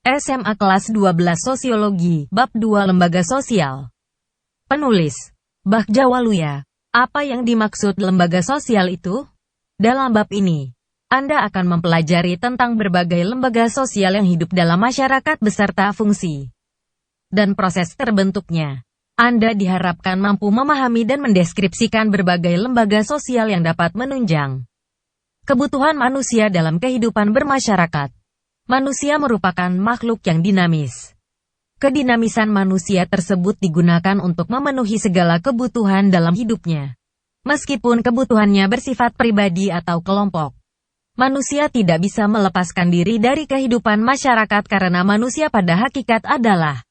SMA kelas 12 Sosiologi, Bab 2 Lembaga Sosial. Penulis, Bagja Waluya. Apa yang dimaksud lembaga sosial itu? Dalam bab ini, Anda akan mempelajari tentang berbagai lembaga sosial yang hidup dalam masyarakat beserta fungsi dan proses terbentuknya. Anda diharapkan mampu memahami dan mendeskripsikan berbagai lembaga sosial yang dapat menunjang kebutuhan manusia dalam kehidupan bermasyarakat. Manusia merupakan makhluk yang dinamis. Kedinamisan manusia tersebut digunakan untuk memenuhi segala kebutuhan dalam hidupnya. Meskipun kebutuhannya bersifat pribadi atau kelompok, manusia tidak bisa melepaskan diri dari kehidupan masyarakat karena manusia pada hakikat adalah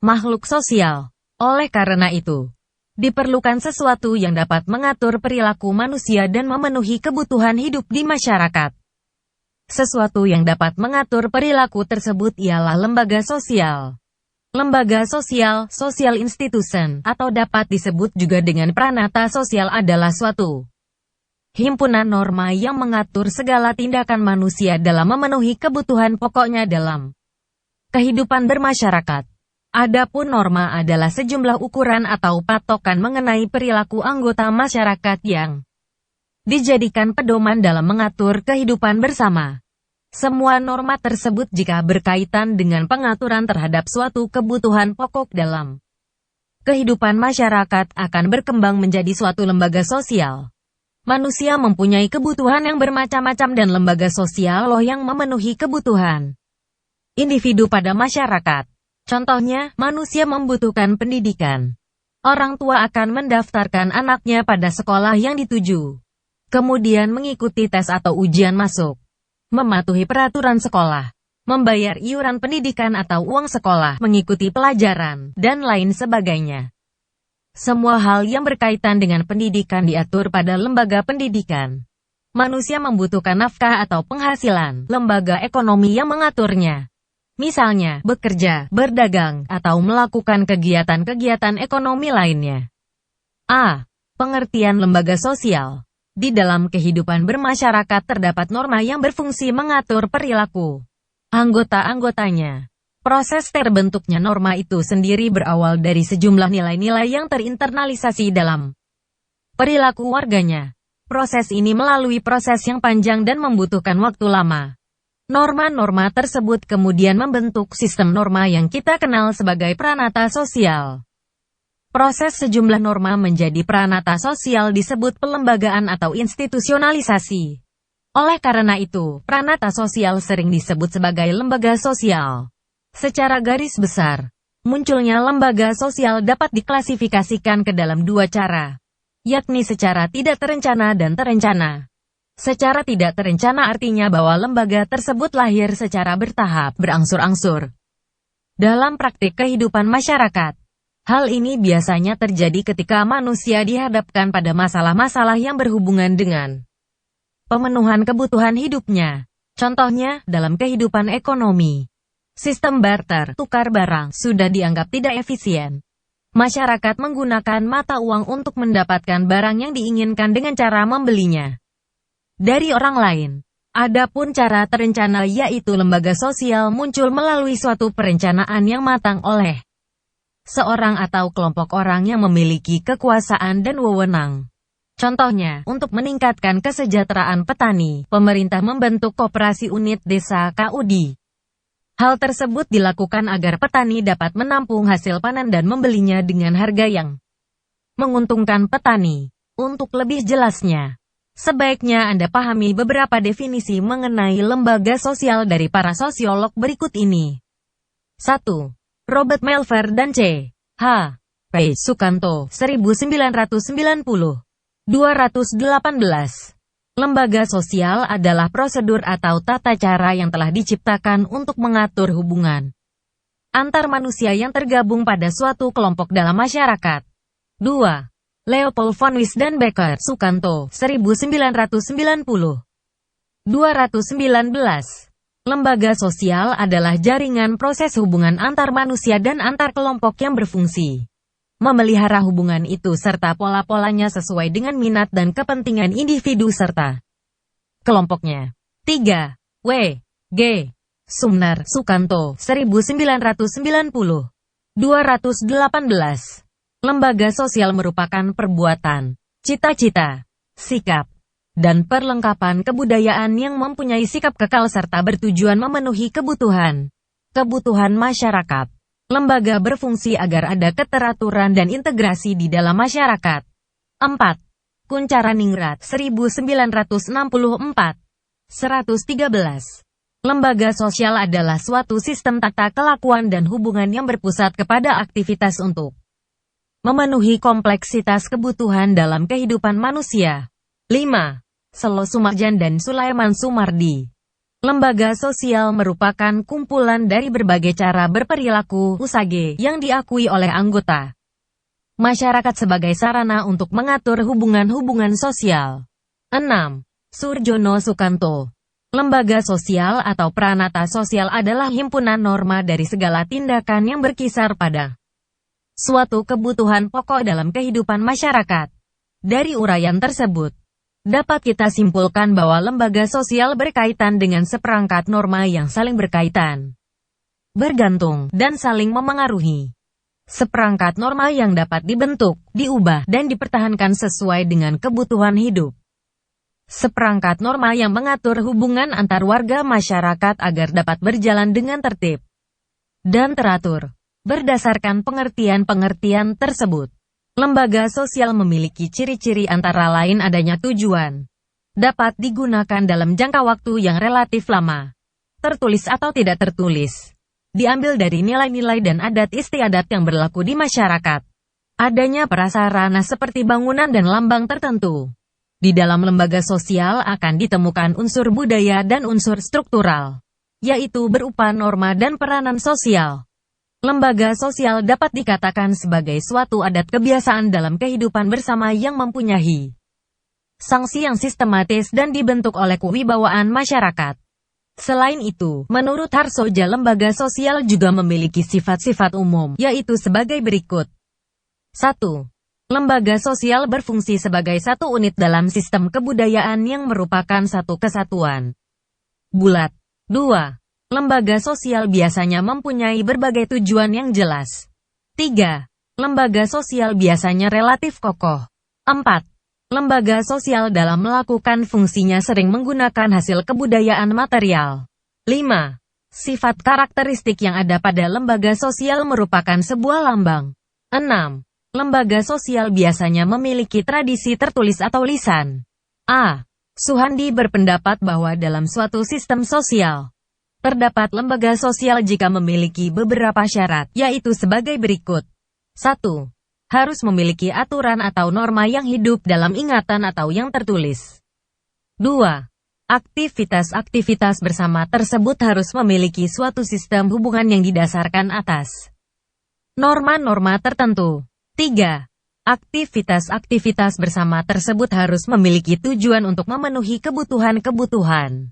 makhluk sosial. Oleh karena itu, diperlukan sesuatu yang dapat mengatur perilaku manusia dan memenuhi kebutuhan hidup di masyarakat. Sesuatu yang dapat mengatur perilaku tersebut ialah lembaga sosial. Lembaga sosial, social institution, atau dapat disebut juga dengan pranata sosial adalah suatu himpunan norma yang mengatur segala tindakan manusia dalam memenuhi kebutuhan pokoknya dalam kehidupan bermasyarakat. Adapun norma adalah sejumlah ukuran atau patokan mengenai perilaku anggota masyarakat yang dijadikan pedoman dalam mengatur kehidupan bersama. Semua norma tersebut jika berkaitan dengan pengaturan terhadap suatu kebutuhan pokok dalam kehidupan masyarakat akan berkembang menjadi suatu lembaga sosial. Manusia mempunyai kebutuhan yang bermacam-macam dan lembaga sosial loh yang memenuhi kebutuhan individu pada masyarakat. Contohnya, manusia membutuhkan pendidikan. Orang tua akan mendaftarkan anaknya pada sekolah yang dituju, kemudian mengikuti tes atau ujian masuk, mematuhi peraturan sekolah, membayar iuran pendidikan atau uang sekolah, mengikuti pelajaran, dan lain sebagainya. Semua hal yang berkaitan dengan pendidikan diatur pada lembaga pendidikan. Manusia membutuhkan nafkah atau penghasilan, lembaga ekonomi yang mengaturnya. Misalnya, bekerja, berdagang, atau melakukan kegiatan-kegiatan ekonomi lainnya. A. Pengertian lembaga sosial. Di dalam kehidupan bermasyarakat terdapat norma yang berfungsi mengatur perilaku anggota-anggotanya. Proses terbentuknya norma itu sendiri berawal dari sejumlah nilai-nilai yang terinternalisasi dalam perilaku warganya. Proses ini melalui proses yang panjang dan membutuhkan waktu lama. Norma-norma tersebut kemudian membentuk sistem norma yang kita kenal sebagai pranata sosial. Proses sejumlah norma menjadi pranata sosial disebut pelembagaan atau institusionalisasi. Oleh karena itu, pranata sosial sering disebut sebagai lembaga sosial. Secara garis besar, munculnya lembaga sosial dapat diklasifikasikan ke dalam dua cara, yakni secara tidak terencana dan terencana. Secara tidak terencana artinya bahwa lembaga tersebut lahir secara bertahap, berangsur-angsur dalam praktik kehidupan masyarakat. Hal ini biasanya terjadi ketika manusia dihadapkan pada masalah-masalah yang berhubungan dengan pemenuhan kebutuhan hidupnya. Contohnya, dalam kehidupan ekonomi, sistem barter, tukar barang, sudah dianggap tidak efisien. Masyarakat menggunakan mata uang untuk mendapatkan barang yang diinginkan dengan cara membelinya dari orang lain. Adapun cara terencana yaitu lembaga sosial muncul melalui suatu perencanaan yang matang oleh seorang atau kelompok orang yang memiliki kekuasaan dan wewenang. Contohnya, untuk meningkatkan kesejahteraan petani, pemerintah membentuk koperasi unit desa (KUD). Hal tersebut dilakukan agar petani dapat menampung hasil panen dan membelinya dengan harga yang menguntungkan petani. Untuk lebih jelasnya, sebaiknya Anda pahami beberapa definisi mengenai lembaga sosial dari para sosiolog berikut ini. 1. Robert Melver dan C. H. P. Sukanto, 1990. 218. Lembaga sosial adalah prosedur atau tata cara yang telah diciptakan untuk mengatur hubungan antar manusia yang tergabung pada suatu kelompok dalam masyarakat. 2. Leopold von Wisden-Becker, Sukanto, 1990. 219. Lembaga sosial adalah jaringan proses hubungan antar manusia dan antar kelompok yang berfungsi memelihara hubungan itu serta pola-polanya sesuai dengan minat dan kepentingan individu serta kelompoknya. 3. W. G. Sumner, Sukanto, 1990. 218. Lembaga sosial merupakan perbuatan, cita-cita, sikap, dan perlengkapan kebudayaan yang mempunyai sikap kekal serta bertujuan memenuhi kebutuhan masyarakat. Lembaga berfungsi agar ada keteraturan dan integrasi di dalam masyarakat. 4. Kuncharaningrat, 1964. 113. Lembaga sosial adalah suatu sistem tata kelakuan dan hubungan yang berpusat kepada aktivitas untuk memenuhi kompleksitas kebutuhan dalam kehidupan manusia. 5. Selo Sumarjan dan Sulaiman Sumardi. Lembaga sosial merupakan kumpulan dari berbagai cara berperilaku (usage) yang diakui oleh anggota masyarakat sebagai sarana untuk mengatur hubungan-hubungan sosial. 6. Surjono Sukanto. Lembaga sosial atau pranata sosial adalah himpunan norma dari segala tindakan yang berkisar pada suatu kebutuhan pokok dalam kehidupan masyarakat. Dari uraian tersebut, dapat kita simpulkan bahwa lembaga sosial berkaitan dengan seperangkat norma yang saling berkaitan, bergantung, dan saling memengaruhi. Seperangkat norma yang dapat dibentuk, diubah, dan dipertahankan sesuai dengan kebutuhan hidup. Seperangkat norma yang mengatur hubungan antar warga masyarakat agar dapat berjalan dengan tertib dan teratur. Berdasarkan pengertian-pengertian tersebut, lembaga sosial memiliki ciri-ciri antara lain adanya tujuan, dapat digunakan dalam jangka waktu yang relatif lama, tertulis atau tidak tertulis, diambil dari nilai-nilai dan adat istiadat yang berlaku di masyarakat, adanya prasarana seperti bangunan dan lambang tertentu. Di dalam lembaga sosial akan ditemukan unsur budaya dan unsur struktural, yaitu berupa norma dan peranan sosial. Lembaga sosial dapat dikatakan sebagai suatu adat kebiasaan dalam kehidupan bersama yang mempunyai sanksi yang sistematis dan dibentuk oleh kewibawaan masyarakat. Selain itu, menurut Harsoja lembaga sosial juga memiliki sifat-sifat umum, yaitu sebagai berikut. 1. Lembaga sosial berfungsi sebagai satu unit dalam sistem kebudayaan yang merupakan satu kesatuan bulat. 2. Lembaga sosial biasanya mempunyai berbagai tujuan yang jelas. 3. Lembaga sosial biasanya relatif kokoh. 4. Lembaga sosial dalam melakukan fungsinya sering menggunakan hasil kebudayaan material. 5. Sifat karakteristik yang ada pada lembaga sosial merupakan sebuah lambang. 6. Lembaga sosial biasanya memiliki tradisi tertulis atau lisan. A. Suhandi berpendapat bahwa dalam suatu sistem sosial, terdapat lembaga sosial jika memiliki beberapa syarat, yaitu sebagai berikut. 1. Harus memiliki aturan atau norma yang hidup dalam ingatan atau yang tertulis. 2. Aktivitas-aktivitas bersama tersebut harus memiliki suatu sistem hubungan yang didasarkan atas norma-norma tertentu. 3. Aktivitas-aktivitas bersama tersebut harus memiliki tujuan untuk memenuhi kebutuhan-kebutuhan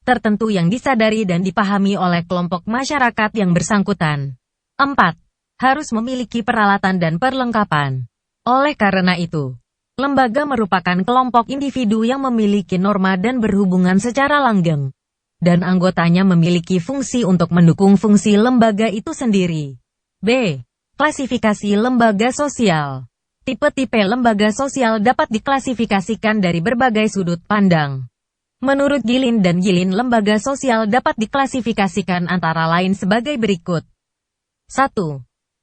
tertentu yang disadari dan dipahami oleh kelompok masyarakat yang bersangkutan. 4. Harus memiliki peralatan dan perlengkapan. Oleh karena itu, lembaga merupakan kelompok individu yang memiliki norma dan berhubungan secara langgeng, dan anggotanya memiliki fungsi untuk mendukung fungsi lembaga itu sendiri. B. Klasifikasi lembaga sosial. Tipe-tipe lembaga sosial dapat diklasifikasikan dari berbagai sudut pandang. Menurut Gilin dan Gilin, lembaga sosial dapat diklasifikasikan antara lain sebagai berikut. 1.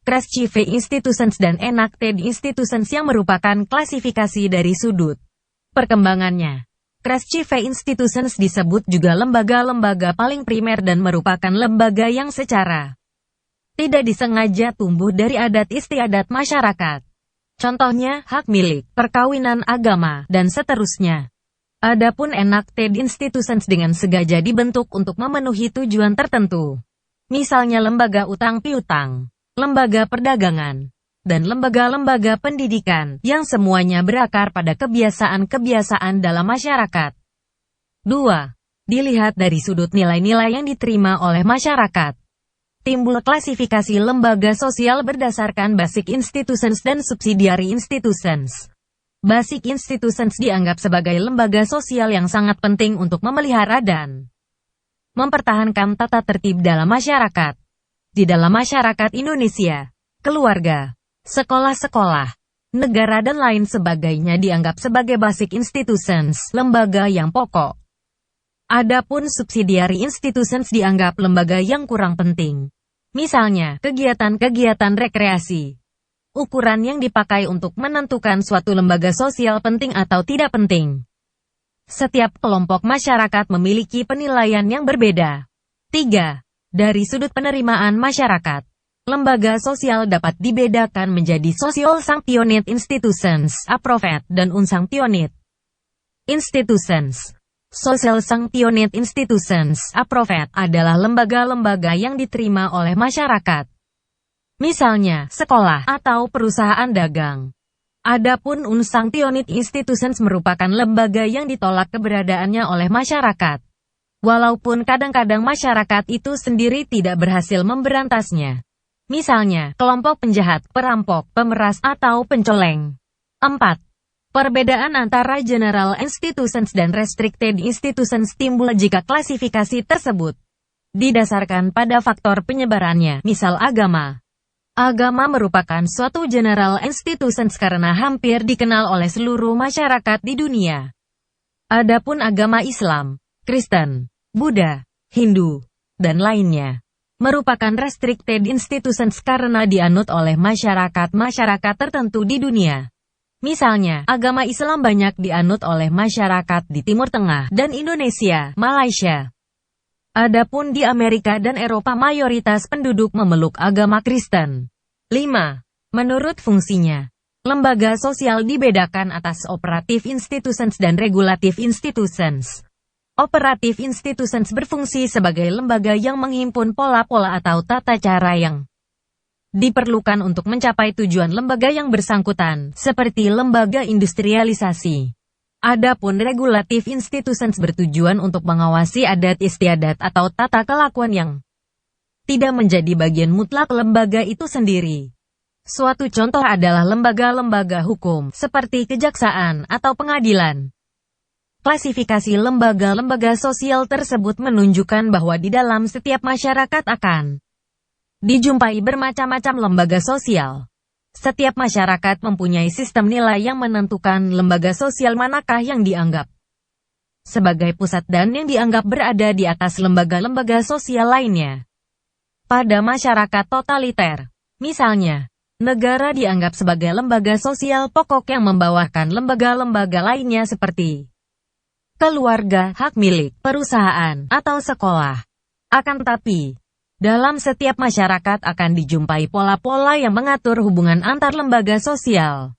Kreative Institutions dan Enacted Institutions yang merupakan klasifikasi dari sudut perkembangannya. Kreative Institutions disebut juga lembaga-lembaga paling primer dan merupakan lembaga yang secara tidak disengaja tumbuh dari adat istiadat masyarakat. Contohnya, hak milik, perkawinan agama, dan seterusnya. Adapun enacted institutions dengan sengaja dibentuk untuk memenuhi tujuan tertentu. Misalnya lembaga utang piutang, lembaga perdagangan, dan lembaga-lembaga pendidikan, yang semuanya berakar pada kebiasaan-kebiasaan dalam masyarakat. 2. Dilihat dari sudut nilai-nilai yang diterima oleh masyarakat. Timbul klasifikasi lembaga sosial berdasarkan basic institutions dan subsidiary institutions. Basic institutions dianggap sebagai lembaga sosial yang sangat penting untuk memelihara dan mempertahankan tata tertib dalam masyarakat. Di dalam masyarakat Indonesia, keluarga, sekolah-sekolah, negara dan lain sebagainya dianggap sebagai basic institutions, lembaga yang pokok. Adapun subsidiary institutions dianggap lembaga yang kurang penting. Misalnya, kegiatan-kegiatan rekreasi. Ukuran yang dipakai untuk menentukan suatu lembaga sosial penting atau tidak penting. Setiap kelompok masyarakat memiliki penilaian yang berbeda. 3. Dari sudut penerimaan masyarakat, lembaga sosial dapat dibedakan menjadi social sanctioned institutions, approved, dan unsanctioned institutions. Social sanctioned institutions, approved, adalah lembaga-lembaga yang diterima oleh masyarakat. Misalnya, sekolah atau perusahaan dagang. Adapun unsanctioned institutions merupakan lembaga yang ditolak keberadaannya oleh masyarakat. Walaupun kadang-kadang masyarakat itu sendiri tidak berhasil memberantasnya. Misalnya, kelompok penjahat, perampok, pemeras, atau pencoleng. 4. Perbedaan antara general institutions dan restricted institutions timbul jika klasifikasi tersebut didasarkan pada faktor penyebarannya, misal agama. Agama merupakan suatu general institutions karena hampir dikenal oleh seluruh masyarakat di dunia. Adapun agama Islam, Kristen, Buddha, Hindu, dan lainnya merupakan restricted institutions karena dianut oleh masyarakat-masyarakat tertentu di dunia. Misalnya, agama Islam banyak dianut oleh masyarakat di Timur Tengah dan Indonesia, Malaysia. Adapun di Amerika dan Eropa mayoritas penduduk memeluk agama Kristen. 5. Menurut fungsinya, lembaga sosial dibedakan atas operative institutions dan regulative institutions. Operative institutions berfungsi sebagai lembaga yang menghimpun pola-pola atau tata cara yang diperlukan untuk mencapai tujuan lembaga yang bersangkutan, seperti lembaga industrialisasi. Adapun regulative institutions bertujuan untuk mengawasi adat istiadat atau tata kelakuan yang tidak menjadi bagian mutlak lembaga itu sendiri. Suatu contoh adalah lembaga-lembaga hukum, seperti kejaksaan atau pengadilan. Klasifikasi lembaga-lembaga sosial tersebut menunjukkan bahwa di dalam setiap masyarakat akan dijumpai bermacam-macam lembaga sosial. Setiap masyarakat mempunyai sistem nilai yang menentukan lembaga sosial manakah yang dianggap sebagai pusat dan yang dianggap berada di atas lembaga-lembaga sosial lainnya. Pada masyarakat totaliter, misalnya, negara dianggap sebagai lembaga sosial pokok yang membawakan lembaga-lembaga lainnya seperti keluarga, hak milik, perusahaan, atau sekolah. Akan tetapi, dalam setiap masyarakat akan dijumpai pola-pola yang mengatur hubungan antar lembaga sosial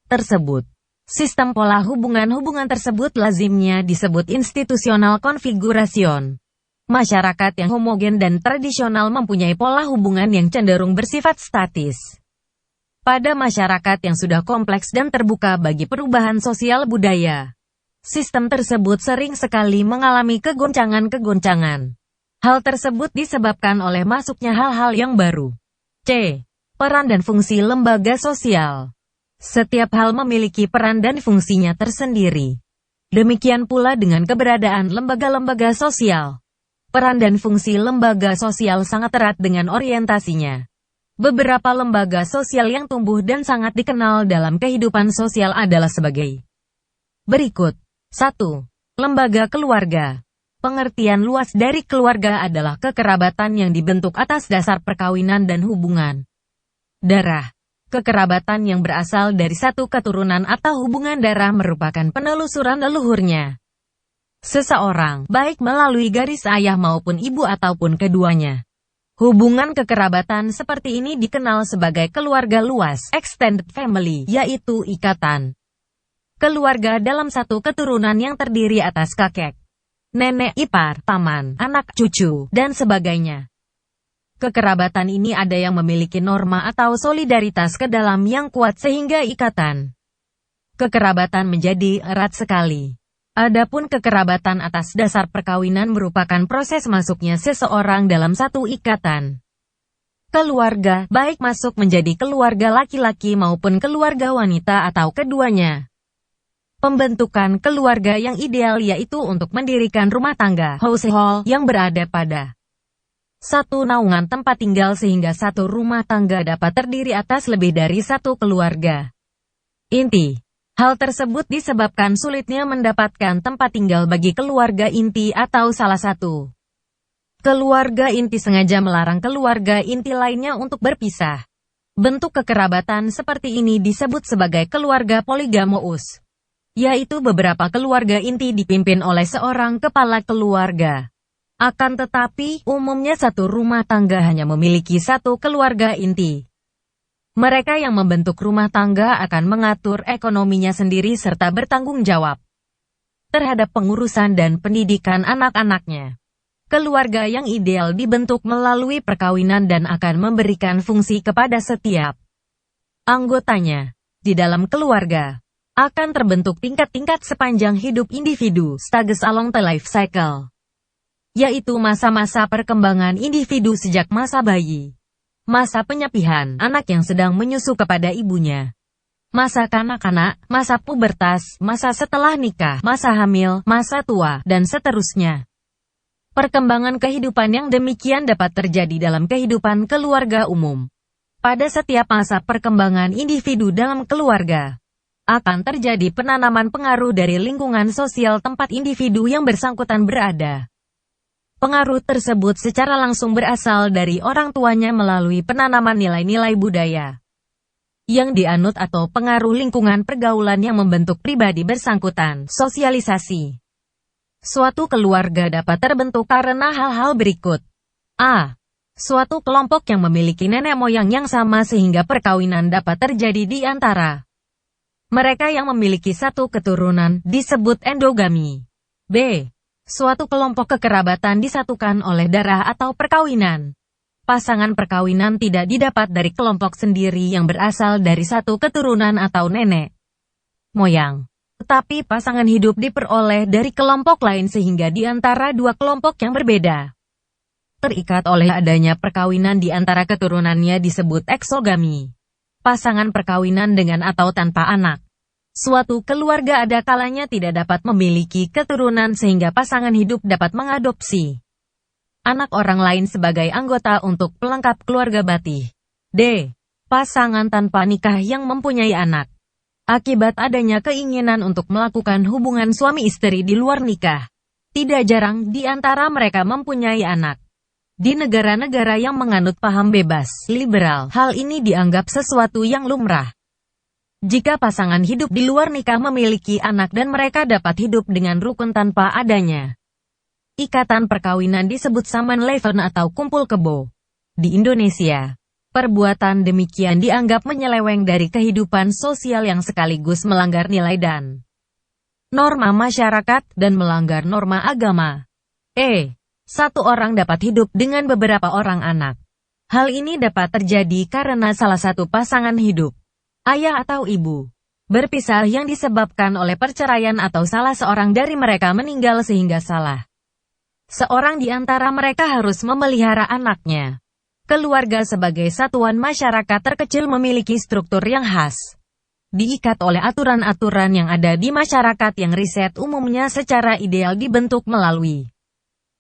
tersebut. Sistem pola hubungan-hubungan tersebut lazimnya disebut institutional configuration. Masyarakat yang homogen dan tradisional mempunyai pola hubungan yang cenderung bersifat statis. Pada masyarakat yang sudah kompleks dan terbuka bagi perubahan sosial budaya, sistem tersebut sering sekali mengalami kegoncangan-kegoncangan. Hal tersebut disebabkan oleh masuknya hal-hal yang baru. C. Peran dan fungsi lembaga sosial. Setiap hal memiliki peran dan fungsinya tersendiri. Demikian pula dengan keberadaan lembaga-lembaga sosial. Peran dan fungsi lembaga sosial sangat erat dengan orientasinya. Beberapa lembaga sosial yang tumbuh dan sangat dikenal dalam kehidupan sosial adalah sebagai berikut. 1. Lembaga keluarga. Pengertian luas dari keluarga adalah kekerabatan yang dibentuk atas dasar perkawinan dan hubungan darah. Kekerabatan yang berasal dari satu keturunan atau hubungan darah merupakan penelusuran leluhurnya seseorang, baik melalui garis ayah maupun ibu ataupun keduanya. Hubungan kekerabatan seperti ini dikenal sebagai keluarga luas, extended family, yaitu ikatan keluarga dalam satu keturunan yang terdiri atas kakek, nenek, ipar, paman, anak, cucu, dan sebagainya. Kekerabatan ini ada yang memiliki norma atau solidaritas ke dalam yang kuat sehingga ikatan kekerabatan menjadi erat sekali. Adapun kekerabatan atas dasar perkawinan merupakan proses masuknya seseorang dalam satu ikatan keluarga, baik masuk menjadi keluarga laki-laki maupun keluarga wanita atau keduanya. Pembentukan keluarga yang ideal yaitu untuk mendirikan rumah tangga household yang berada pada satu naungan tempat tinggal sehingga satu rumah tangga dapat terdiri atas lebih dari satu keluarga inti. Hal tersebut disebabkan sulitnya mendapatkan tempat tinggal bagi keluarga inti atau salah satu keluarga inti sengaja melarang keluarga inti lainnya untuk berpisah. Bentuk kekerabatan seperti ini disebut sebagai keluarga poligamous, yaitu beberapa keluarga inti dipimpin oleh seorang kepala keluarga. Akan tetapi, umumnya satu rumah tangga hanya memiliki satu keluarga inti. Mereka yang membentuk rumah tangga akan mengatur ekonominya sendiri serta bertanggung jawab terhadap pengurusan dan pendidikan anak-anaknya. Keluarga yang ideal dibentuk melalui perkawinan dan akan memberikan fungsi kepada setiap anggotanya. Di dalam keluarga, akan terbentuk tingkat-tingkat sepanjang hidup individu, stages along the life cycle, yaitu masa-masa perkembangan individu sejak masa bayi, masa penyapihan anak yang sedang menyusu kepada ibunya, masa kanak-kanak, masa pubertas, masa setelah nikah, masa hamil, masa tua, dan seterusnya. Perkembangan kehidupan yang demikian dapat terjadi dalam kehidupan keluarga umum. Pada setiap masa perkembangan individu dalam keluarga, akan terjadi penanaman pengaruh dari lingkungan sosial tempat individu yang bersangkutan berada. Pengaruh tersebut secara langsung berasal dari orang tuanya melalui penanaman nilai-nilai budaya yang dianut atau pengaruh lingkungan pergaulan yang membentuk pribadi bersangkutan, sosialisasi. Suatu keluarga dapat terbentuk karena hal-hal berikut. A. Suatu kelompok yang memiliki nenek moyang yang sama sehingga perkawinan dapat terjadi di antara mereka yang memiliki satu keturunan, disebut endogami. B. Suatu kelompok kekerabatan disatukan oleh darah atau perkawinan. Pasangan perkawinan tidak didapat dari kelompok sendiri yang berasal dari satu keturunan atau nenek moyang. Tetapi pasangan hidup diperoleh dari kelompok lain sehingga di antara dua kelompok yang berbeda terikat oleh adanya perkawinan di antara keturunannya disebut eksogami. Pasangan perkawinan dengan atau tanpa anak. Suatu keluarga ada kalanya tidak dapat memiliki keturunan sehingga pasangan hidup dapat mengadopsi anak orang lain sebagai anggota untuk pelengkap keluarga batih. D. Pasangan tanpa nikah yang mempunyai anak. Akibat adanya keinginan untuk melakukan hubungan suami istri di luar nikah, tidak jarang di antara mereka mempunyai anak. Di negara-negara yang menganut paham bebas, liberal, hal ini dianggap sesuatu yang lumrah. Jika pasangan hidup di luar nikah memiliki anak dan mereka dapat hidup dengan rukun tanpa adanya ikatan perkawinan disebut saman leven atau kumpul kebo. Di Indonesia, perbuatan demikian dianggap menyeleweng dari kehidupan sosial yang sekaligus melanggar nilai dan norma masyarakat dan melanggar norma agama. Satu orang dapat hidup dengan beberapa orang anak. Hal ini dapat terjadi karena salah satu pasangan hidup, ayah atau ibu, berpisah yang disebabkan oleh perceraian atau salah seorang dari mereka meninggal sehingga salah seorang di antara mereka harus memelihara anaknya. Keluarga sebagai satuan masyarakat terkecil memiliki struktur yang khas, diikat oleh aturan-aturan yang ada di masyarakat yang riset umumnya secara ideal dibentuk melalui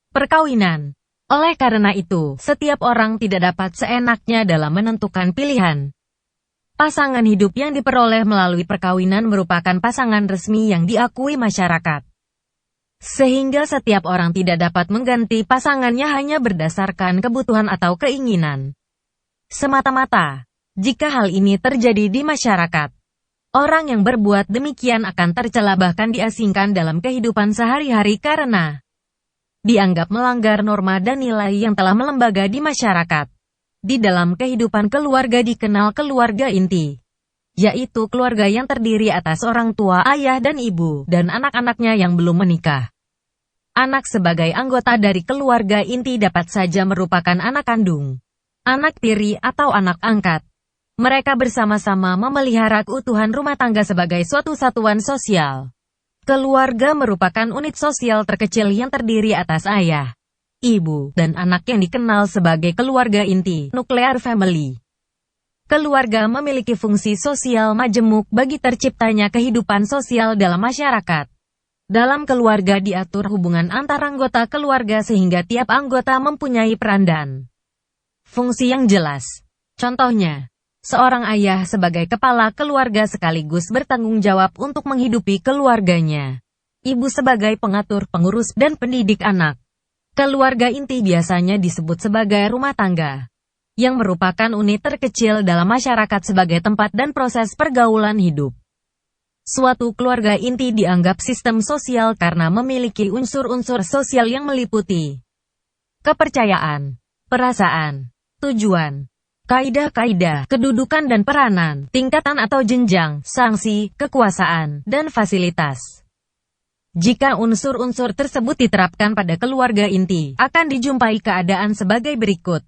perkawinan. Oleh karena itu, setiap orang tidak dapat seenaknya dalam menentukan pilihan. Pasangan hidup yang diperoleh melalui perkawinan merupakan pasangan resmi yang diakui masyarakat. Sehingga setiap orang tidak dapat mengganti pasangannya hanya berdasarkan kebutuhan atau keinginan semata-mata. Jika hal ini terjadi di masyarakat, orang yang berbuat demikian akan tercela bahkan diasingkan dalam kehidupan sehari-hari karena dianggap melanggar norma dan nilai yang telah melembaga di masyarakat. Di dalam kehidupan keluarga dikenal keluarga inti, yaitu keluarga yang terdiri atas orang tua, ayah dan ibu, dan anak-anaknya yang belum menikah. Anak sebagai anggota dari keluarga inti dapat saja merupakan anak kandung, anak tiri atau anak angkat. Mereka bersama-sama memelihara keutuhan rumah tangga sebagai suatu satuan sosial. Keluarga merupakan unit sosial terkecil yang terdiri atas ayah, ibu, dan anak yang dikenal sebagai keluarga inti, nuclear family. Keluarga memiliki fungsi sosial majemuk bagi terciptanya kehidupan sosial dalam masyarakat. Dalam keluarga diatur hubungan antar anggota keluarga sehingga tiap anggota mempunyai peran dan fungsi yang jelas. Contohnya, seorang ayah sebagai kepala keluarga sekaligus bertanggung jawab untuk menghidupi keluarganya. Ibu sebagai pengatur, pengurus, dan pendidik anak. Keluarga inti biasanya disebut sebagai rumah tangga, yang merupakan unit terkecil dalam masyarakat sebagai tempat dan proses pergaulan hidup. Suatu keluarga inti dianggap sistem sosial karena memiliki unsur-unsur sosial yang meliputi kepercayaan, perasaan, tujuan, kaidah-kaidah, kedudukan dan peranan, tingkatan atau jenjang, sanksi, kekuasaan, dan fasilitas. Jika unsur-unsur tersebut diterapkan pada keluarga inti, akan dijumpai keadaan sebagai berikut.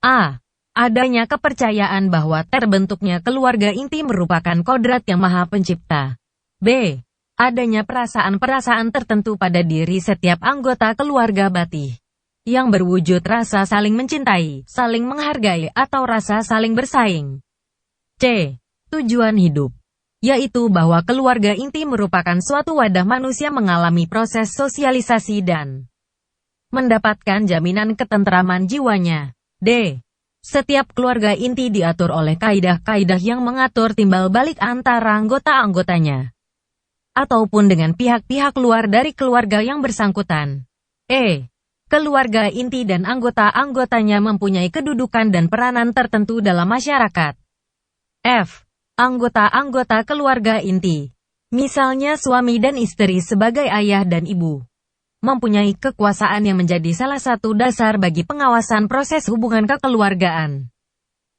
A. Adanya kepercayaan bahwa terbentuknya keluarga inti merupakan kodrat yang maha pencipta. B. Adanya perasaan-perasaan tertentu pada diri setiap anggota keluarga batih, yang berwujud rasa saling mencintai, saling menghargai, atau rasa saling bersaing. C. Tujuan hidup, yaitu bahwa keluarga inti merupakan suatu wadah manusia mengalami proses sosialisasi dan mendapatkan jaminan ketentraman jiwanya. D. Setiap keluarga inti diatur oleh kaidah-kaidah yang mengatur timbal balik antara anggota-anggotanya, ataupun dengan pihak-pihak luar dari keluarga yang bersangkutan. E. Keluarga inti dan anggota-anggotanya mempunyai kedudukan dan peranan tertentu dalam masyarakat. F. Anggota-anggota keluarga inti, misalnya suami dan istri sebagai ayah dan ibu, mempunyai kekuasaan yang menjadi salah satu dasar bagi pengawasan proses hubungan kekeluargaan.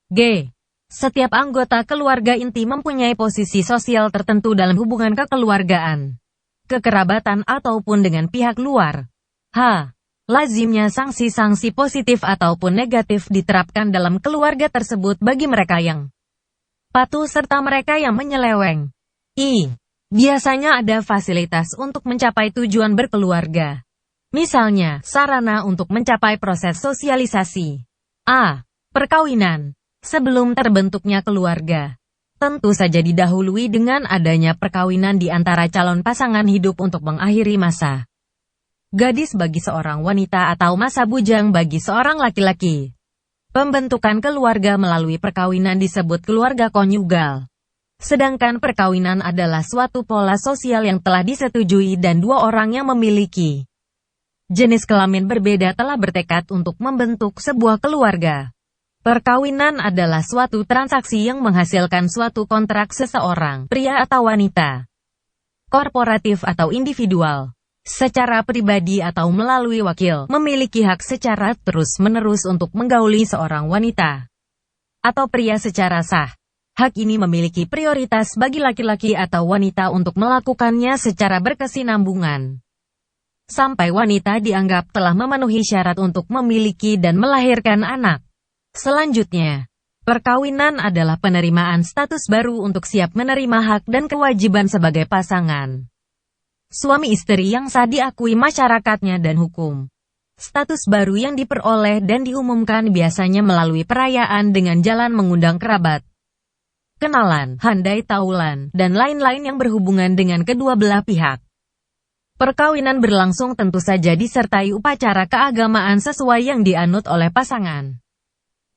G. Setiap anggota keluarga inti mempunyai posisi sosial tertentu dalam hubungan kekeluargaan, kekerabatan ataupun dengan pihak luar. H. Lazimnya sanksi-sanksi positif ataupun negatif diterapkan dalam keluarga tersebut bagi mereka yang patuh serta mereka yang menyeleweng. I. Biasanya ada fasilitas untuk mencapai tujuan berkeluarga. Misalnya, sarana untuk mencapai proses sosialisasi. A. Perkawinan. Sebelum terbentuknya keluarga, tentu saja didahului dengan adanya perkawinan di antara calon pasangan hidup untuk mengakhiri masa gadis bagi seorang wanita atau masa bujang bagi seorang laki-laki. Pembentukan keluarga melalui perkawinan disebut keluarga konyugal. Sedangkan perkawinan adalah suatu pola sosial yang telah disetujui dan dua orang yang memiliki jenis kelamin berbeda telah bertekad untuk membentuk sebuah keluarga. Perkawinan adalah suatu transaksi yang menghasilkan suatu kontrak seseorang, pria atau wanita, korporatif atau individual, secara pribadi atau melalui wakil, memiliki hak secara terus-menerus untuk menggauli seorang wanita atau pria secara sah. Hak ini memiliki prioritas bagi laki-laki atau wanita untuk melakukannya secara berkesinambungan, sampai wanita dianggap telah memenuhi syarat untuk memiliki dan melahirkan anak. Selanjutnya, perkawinan adalah penerimaan status baru untuk siap menerima hak dan kewajiban sebagai pasangan suami istri yang sah diakui masyarakatnya dan hukum. Status baru yang diperoleh dan diumumkan biasanya melalui perayaan dengan jalan mengundang kerabat, kenalan, handai taulan, dan lain-lain yang berhubungan dengan kedua belah pihak. Perkawinan berlangsung tentu saja disertai upacara keagamaan sesuai yang dianut oleh pasangan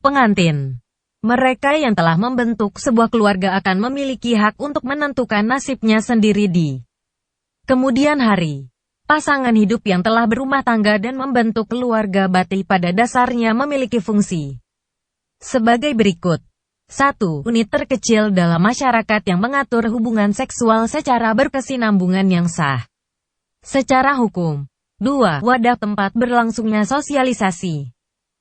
pengantin. Mereka yang telah membentuk sebuah keluarga akan memiliki hak untuk menentukan nasibnya sendiri di kemudian hari. Pasangan hidup yang telah berumah tangga dan membentuk keluarga batin pada dasarnya memiliki fungsi sebagai berikut. 1. Unit terkecil dalam masyarakat yang mengatur hubungan seksual secara berkesinambungan yang sah secara hukum. 2. Wadah tempat berlangsungnya sosialisasi,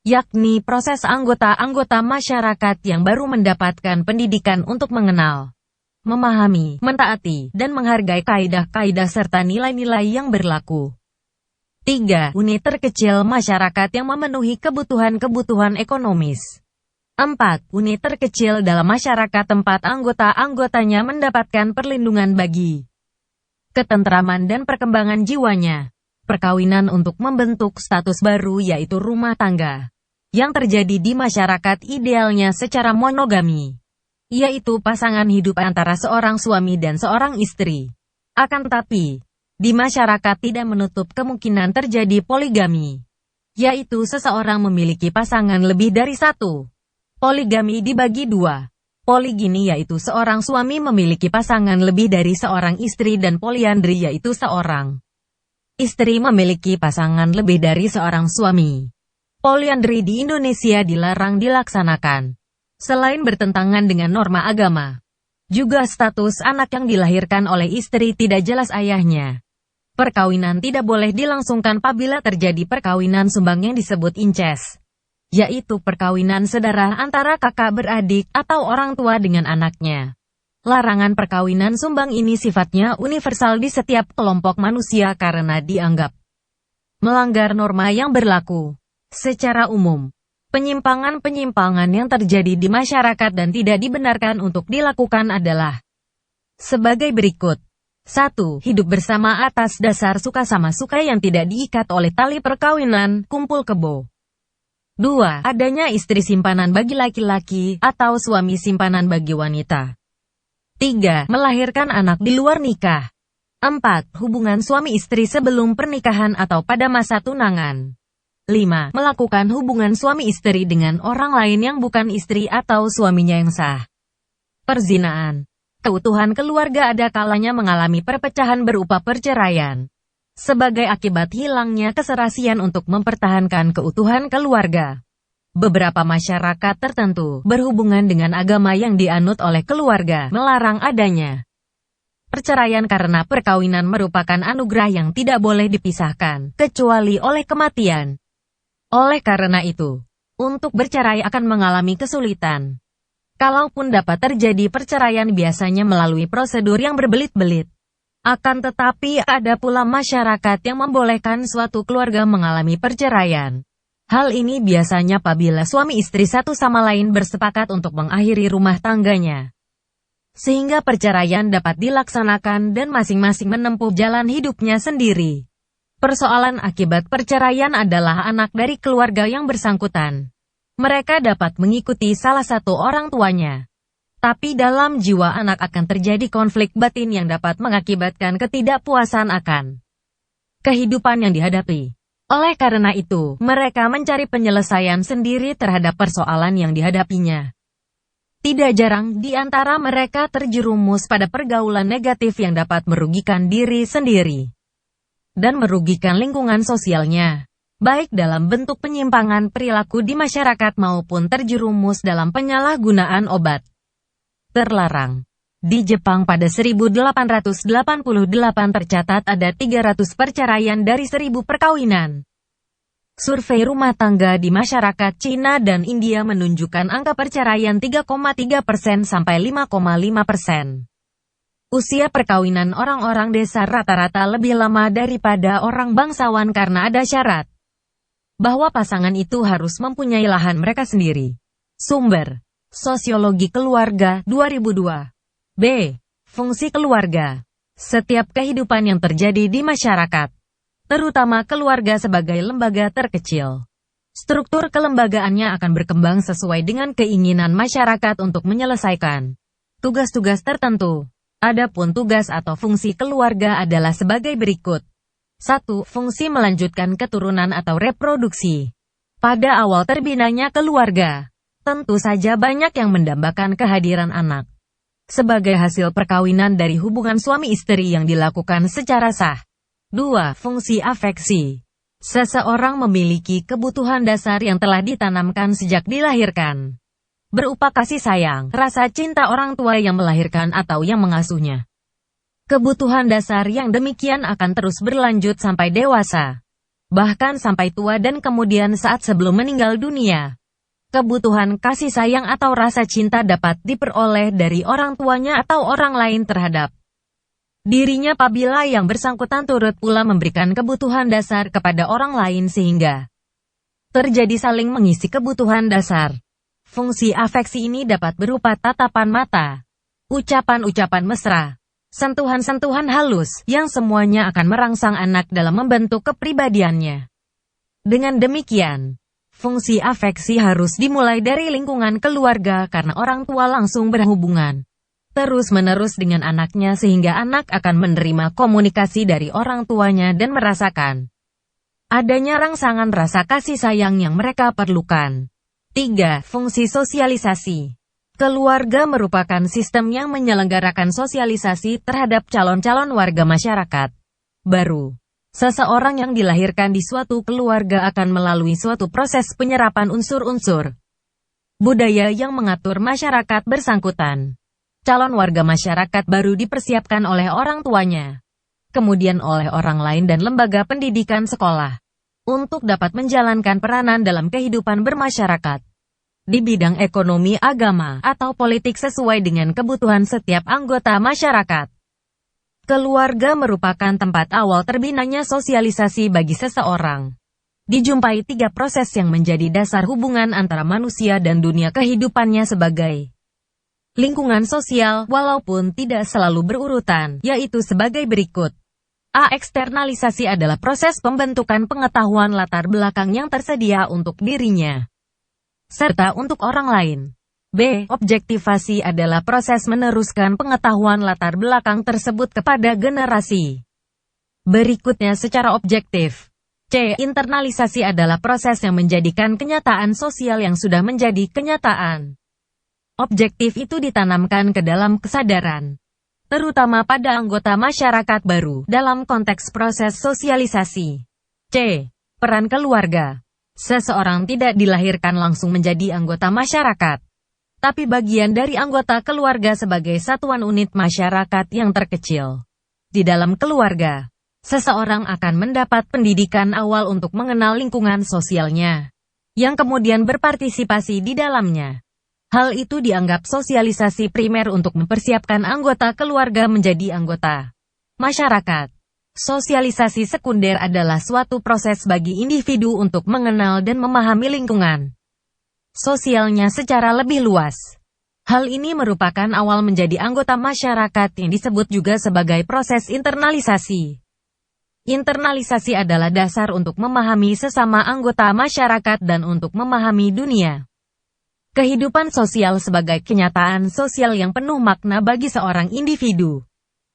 yakni proses anggota-anggota masyarakat yang baru mendapatkan pendidikan untuk mengenal, memahami, mentaati, dan menghargai kaidah-kaidah serta nilai-nilai yang berlaku. 3. Unit terkecil masyarakat yang memenuhi kebutuhan-kebutuhan ekonomis. 4. Unit terkecil dalam masyarakat tempat anggota-anggotanya mendapatkan perlindungan bagi ketentraman dan perkembangan jiwanya. Perkawinan untuk membentuk status baru yaitu rumah tangga, yang terjadi di masyarakat idealnya secara monogami, yaitu pasangan hidup antara seorang suami dan seorang istri. Akan tetapi, di masyarakat tidak menutup kemungkinan terjadi poligami, yaitu seseorang memiliki pasangan lebih dari satu. Poligami dibagi dua. Poligini yaitu seorang suami memiliki pasangan lebih dari seorang istri, dan poliandri yaitu seorang istri memiliki pasangan lebih dari seorang suami. Poliandri di Indonesia dilarang dilaksanakan. Selain bertentangan dengan norma agama, juga status anak yang dilahirkan oleh istri tidak jelas ayahnya. Perkawinan tidak boleh dilangsungkan apabila terjadi perkawinan sumbang yang disebut incest, yaitu perkawinan saudara antara kakak beradik atau orang tua dengan anaknya. Larangan perkawinan sumbang ini sifatnya universal di setiap kelompok manusia karena dianggap melanggar norma yang berlaku secara umum. Penyimpangan-penyimpangan yang terjadi di masyarakat dan tidak dibenarkan untuk dilakukan adalah sebagai berikut. 1. Hidup bersama atas dasar suka sama suka yang tidak diikat oleh tali perkawinan, kumpul kebo. 2. Adanya istri simpanan bagi laki-laki, atau suami simpanan bagi wanita. 3. Melahirkan anak di luar nikah. 4. Hubungan suami istri sebelum pernikahan atau pada masa tunangan. 5. Melakukan hubungan suami istri dengan orang lain yang bukan istri atau suaminya yang sah. Perzinaan. Keutuhan keluarga ada kalanya mengalami perpecahan berupa perceraian. Sebagai akibat hilangnya keserasian untuk mempertahankan keutuhan keluarga. Beberapa masyarakat tertentu berhubungan dengan agama yang dianut oleh keluarga melarang adanya perceraian karena perkawinan merupakan anugerah yang tidak boleh dipisahkan, kecuali oleh kematian. Oleh karena itu, untuk bercerai akan mengalami kesulitan. Kalaupun dapat terjadi perceraian biasanya melalui prosedur yang berbelit-belit. Akan tetapi ada pula masyarakat yang membolehkan suatu keluarga mengalami perceraian. Hal ini biasanya apabila suami istri satu sama lain bersepakat untuk mengakhiri rumah tangganya. Sehingga perceraian dapat dilaksanakan dan masing-masing menempuh jalan hidupnya sendiri. Persoalan akibat perceraian adalah anak dari keluarga yang bersangkutan. Mereka dapat mengikuti salah satu orang tuanya. Tapi dalam jiwa anak akan terjadi konflik batin yang dapat mengakibatkan ketidakpuasan akan kehidupan yang dihadapi. Oleh karena itu, mereka mencari penyelesaian sendiri terhadap persoalan yang dihadapinya. Tidak jarang di antara mereka terjerumus pada pergaulan negatif yang dapat merugikan diri sendiri dan merugikan lingkungan sosialnya, baik dalam bentuk penyimpangan perilaku di masyarakat maupun terjerumus dalam penyalahgunaan obat terlarang. Di Jepang pada 1888 tercatat ada 300 perceraian dari 1000 perkawinan. Survei rumah tangga di masyarakat Cina dan India menunjukkan angka perceraian 3,3% sampai 5,5%. Usia perkawinan orang-orang desa rata-rata lebih lama daripada orang bangsawan karena ada syarat bahwa pasangan itu harus mempunyai lahan mereka sendiri. Sumber Sosiologi Keluarga 2002. B. Fungsi keluarga. Setiap kehidupan yang terjadi di masyarakat, terutama keluarga sebagai lembaga terkecil, struktur kelembagaannya akan berkembang sesuai dengan keinginan masyarakat untuk menyelesaikan tugas-tugas tertentu. Adapun tugas atau fungsi keluarga adalah sebagai berikut. 1. Fungsi melanjutkan keturunan atau reproduksi. Pada awal terbinanya keluarga, tentu saja banyak yang mendambakan kehadiran anak sebagai hasil perkawinan dari hubungan suami istri yang dilakukan secara sah. 2. Fungsi afeksi. Seseorang memiliki kebutuhan dasar yang telah ditanamkan sejak dilahirkan, berupa kasih sayang, rasa cinta orang tua yang melahirkan atau yang mengasuhnya. Kebutuhan dasar yang demikian akan terus berlanjut sampai dewasa, bahkan sampai tua dan kemudian saat sebelum meninggal dunia. Kebutuhan kasih sayang atau rasa cinta dapat diperoleh dari orang tuanya atau orang lain terhadap dirinya apabila yang bersangkutan turut pula memberikan kebutuhan dasar kepada orang lain sehingga terjadi saling mengisi kebutuhan dasar. Fungsi afeksi ini dapat berupa tatapan mata, ucapan-ucapan mesra, sentuhan-sentuhan halus yang semuanya akan merangsang anak dalam membentuk kepribadiannya. Dengan demikian, Fungsi afeksi harus dimulai dari lingkungan keluarga karena orang tua langsung berhubungan terus-menerus dengan anaknya sehingga anak akan menerima komunikasi dari orang tuanya dan merasakan adanya rangsangan rasa kasih sayang yang mereka perlukan. 3. Fungsi sosialisasi. Keluarga merupakan sistem yang menyelenggarakan sosialisasi terhadap calon-calon warga masyarakat baru. Seseorang yang dilahirkan di suatu keluarga akan melalui suatu proses penyerapan unsur-unsur budaya yang mengatur masyarakat bersangkutan. Calon warga masyarakat baru dipersiapkan oleh orang tuanya, kemudian oleh orang lain dan lembaga pendidikan sekolah, untuk dapat menjalankan peranan dalam kehidupan bermasyarakat di bidang ekonomi, agama, atau politik sesuai dengan kebutuhan setiap anggota masyarakat. Keluarga merupakan tempat awal terbinanya sosialisasi bagi seseorang. Dijumpai 3 proses yang menjadi dasar hubungan antara manusia dan dunia kehidupannya sebagai lingkungan sosial, walaupun tidak selalu berurutan, yaitu sebagai berikut. A. Eksternalisasi adalah proses pembentukan pengetahuan latar belakang yang tersedia untuk dirinya serta untuk orang lain. B. Objektivasi adalah proses meneruskan pengetahuan latar belakang tersebut kepada generasi berikutnya secara objektif. C. Internalisasi adalah proses yang menjadikan kenyataan sosial yang sudah menjadi kenyataan objektif itu ditanamkan ke dalam kesadaran, terutama pada anggota masyarakat baru dalam konteks proses sosialisasi. C. Peran keluarga. Seseorang tidak dilahirkan langsung menjadi anggota masyarakat, tapi bagian dari anggota keluarga sebagai satuan unit masyarakat yang terkecil. Di dalam keluarga, seseorang akan mendapat pendidikan awal untuk mengenal lingkungan sosialnya, yang kemudian berpartisipasi di dalamnya. Hal itu dianggap sosialisasi primer untuk mempersiapkan anggota keluarga menjadi anggota masyarakat. Sosialisasi sekunder adalah suatu proses bagi individu untuk mengenal dan memahami lingkungan sosialnya secara lebih luas. Hal ini merupakan awal menjadi anggota masyarakat yang disebut juga sebagai proses internalisasi. Internalisasi adalah dasar untuk memahami sesama anggota masyarakat dan untuk memahami dunia kehidupan sosial sebagai kenyataan sosial yang penuh makna bagi seorang individu.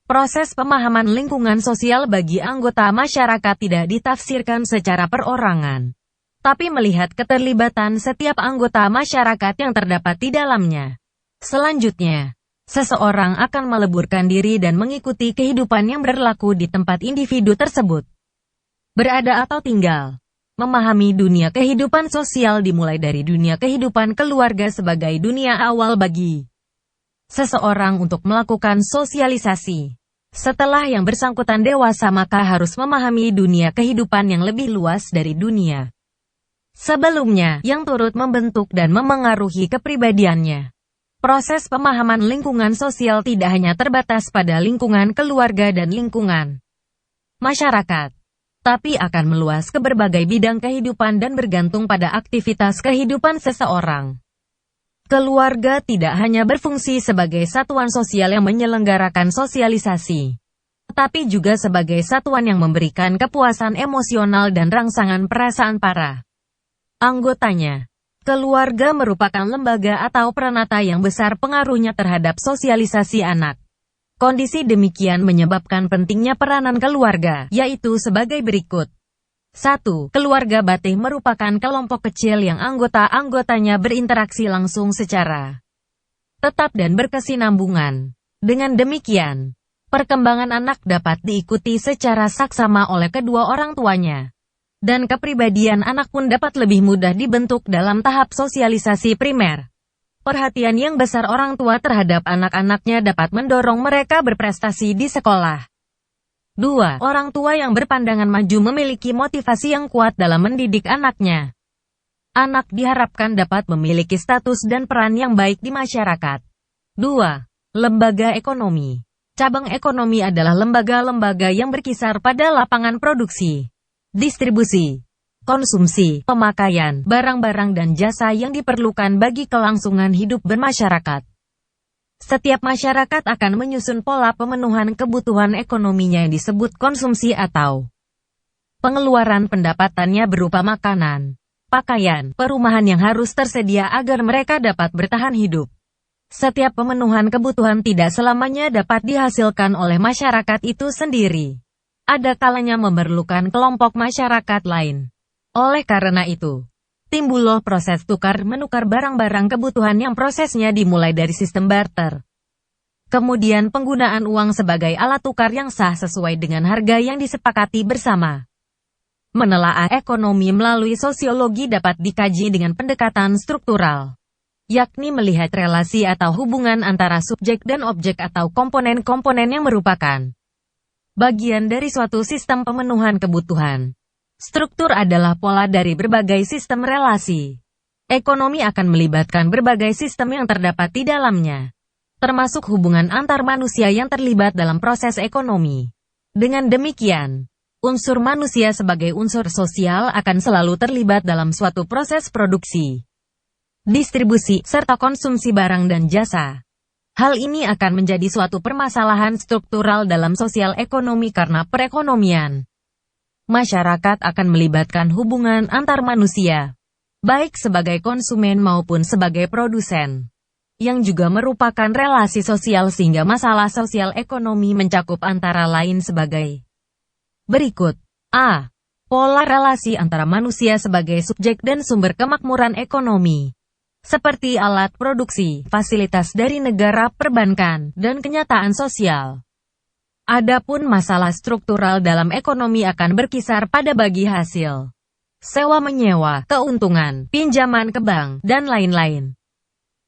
Proses pemahaman lingkungan sosial bagi anggota masyarakat tidak ditafsirkan secara perorangan, tapi melihat keterlibatan setiap anggota masyarakat yang terdapat di dalamnya. Selanjutnya, seseorang akan meleburkan diri dan mengikuti kehidupan yang berlaku di tempat individu tersebut berada atau tinggal. Memahami dunia kehidupan sosial dimulai dari dunia kehidupan keluarga sebagai dunia awal bagi seseorang untuk melakukan sosialisasi. Setelah yang bersangkutan dewasa maka harus memahami dunia kehidupan yang lebih luas dari dunia sebelumnya yang turut membentuk dan memengaruhi kepribadiannya. Proses pemahaman lingkungan sosial tidak hanya terbatas pada lingkungan keluarga dan lingkungan masyarakat, tapi akan meluas ke berbagai bidang kehidupan dan bergantung pada aktivitas kehidupan seseorang. Keluarga tidak hanya berfungsi sebagai satuan sosial yang menyelenggarakan sosialisasi, tetapi juga sebagai satuan yang memberikan kepuasan emosional dan rangsangan perasaan para anggotanya. Keluarga merupakan lembaga atau peranata yang besar pengaruhnya terhadap sosialisasi anak. Kondisi demikian menyebabkan pentingnya peranan keluarga, yaitu sebagai berikut. 1. Keluarga batin merupakan kelompok kecil yang anggota-anggotanya berinteraksi langsung secara tetap dan berkesinambungan. Dengan demikian, perkembangan anak dapat diikuti secara saksama oleh kedua orang tuanya, dan kepribadian anak pun dapat lebih mudah dibentuk dalam tahap sosialisasi primer. Perhatian yang besar orang tua terhadap anak-anaknya dapat mendorong mereka berprestasi di sekolah. 2. Orang tua yang berpandangan maju memiliki motivasi yang kuat dalam mendidik anaknya. Anak diharapkan dapat memiliki status dan peran yang baik di masyarakat. 2. Lembaga ekonomi. Cabang ekonomi adalah lembaga-lembaga yang berkisar pada lapangan produksi, distribusi, konsumsi, pemakaian, barang-barang dan jasa yang diperlukan bagi kelangsungan hidup bermasyarakat. Setiap masyarakat akan menyusun pola pemenuhan kebutuhan ekonominya yang disebut konsumsi atau pengeluaran pendapatannya berupa makanan, pakaian, perumahan yang harus tersedia agar mereka dapat bertahan hidup. Setiap pemenuhan kebutuhan tidak selamanya dapat dihasilkan oleh masyarakat itu sendiri. Ada kalanya memerlukan kelompok masyarakat lain. Oleh karena itu, timbullah proses tukar-menukar barang-barang kebutuhan yang prosesnya dimulai dari sistem barter. Kemudian penggunaan uang sebagai alat tukar yang sah sesuai dengan harga yang disepakati bersama. Menelaah ekonomi melalui sosiologi dapat dikaji dengan pendekatan struktural, yakni melihat relasi atau hubungan antara subjek dan objek atau komponen-komponen yang merupakan bagian dari suatu sistem pemenuhan kebutuhan. Struktur adalah pola dari berbagai sistem relasi. Ekonomi akan melibatkan berbagai sistem yang terdapat di dalamnya, termasuk hubungan antar manusia yang terlibat dalam proses ekonomi. Dengan demikian, unsur manusia sebagai unsur sosial akan selalu terlibat dalam suatu proses produksi, distribusi, serta konsumsi barang dan jasa. Hal ini akan menjadi suatu permasalahan struktural dalam sosial ekonomi karena perekonomian masyarakat akan melibatkan hubungan antar manusia, baik sebagai konsumen maupun sebagai produsen, yang juga merupakan relasi sosial sehingga masalah sosial ekonomi mencakup antara lain sebagai berikut. A. Pola relasi antara manusia sebagai subjek dan sumber kemakmuran ekonomi, seperti alat produksi, fasilitas dari negara, perbankan, dan kenyataan sosial. Adapun masalah struktural dalam ekonomi akan berkisar pada bagi hasil, sewa-menyewa, keuntungan, pinjaman ke bank, dan lain-lain.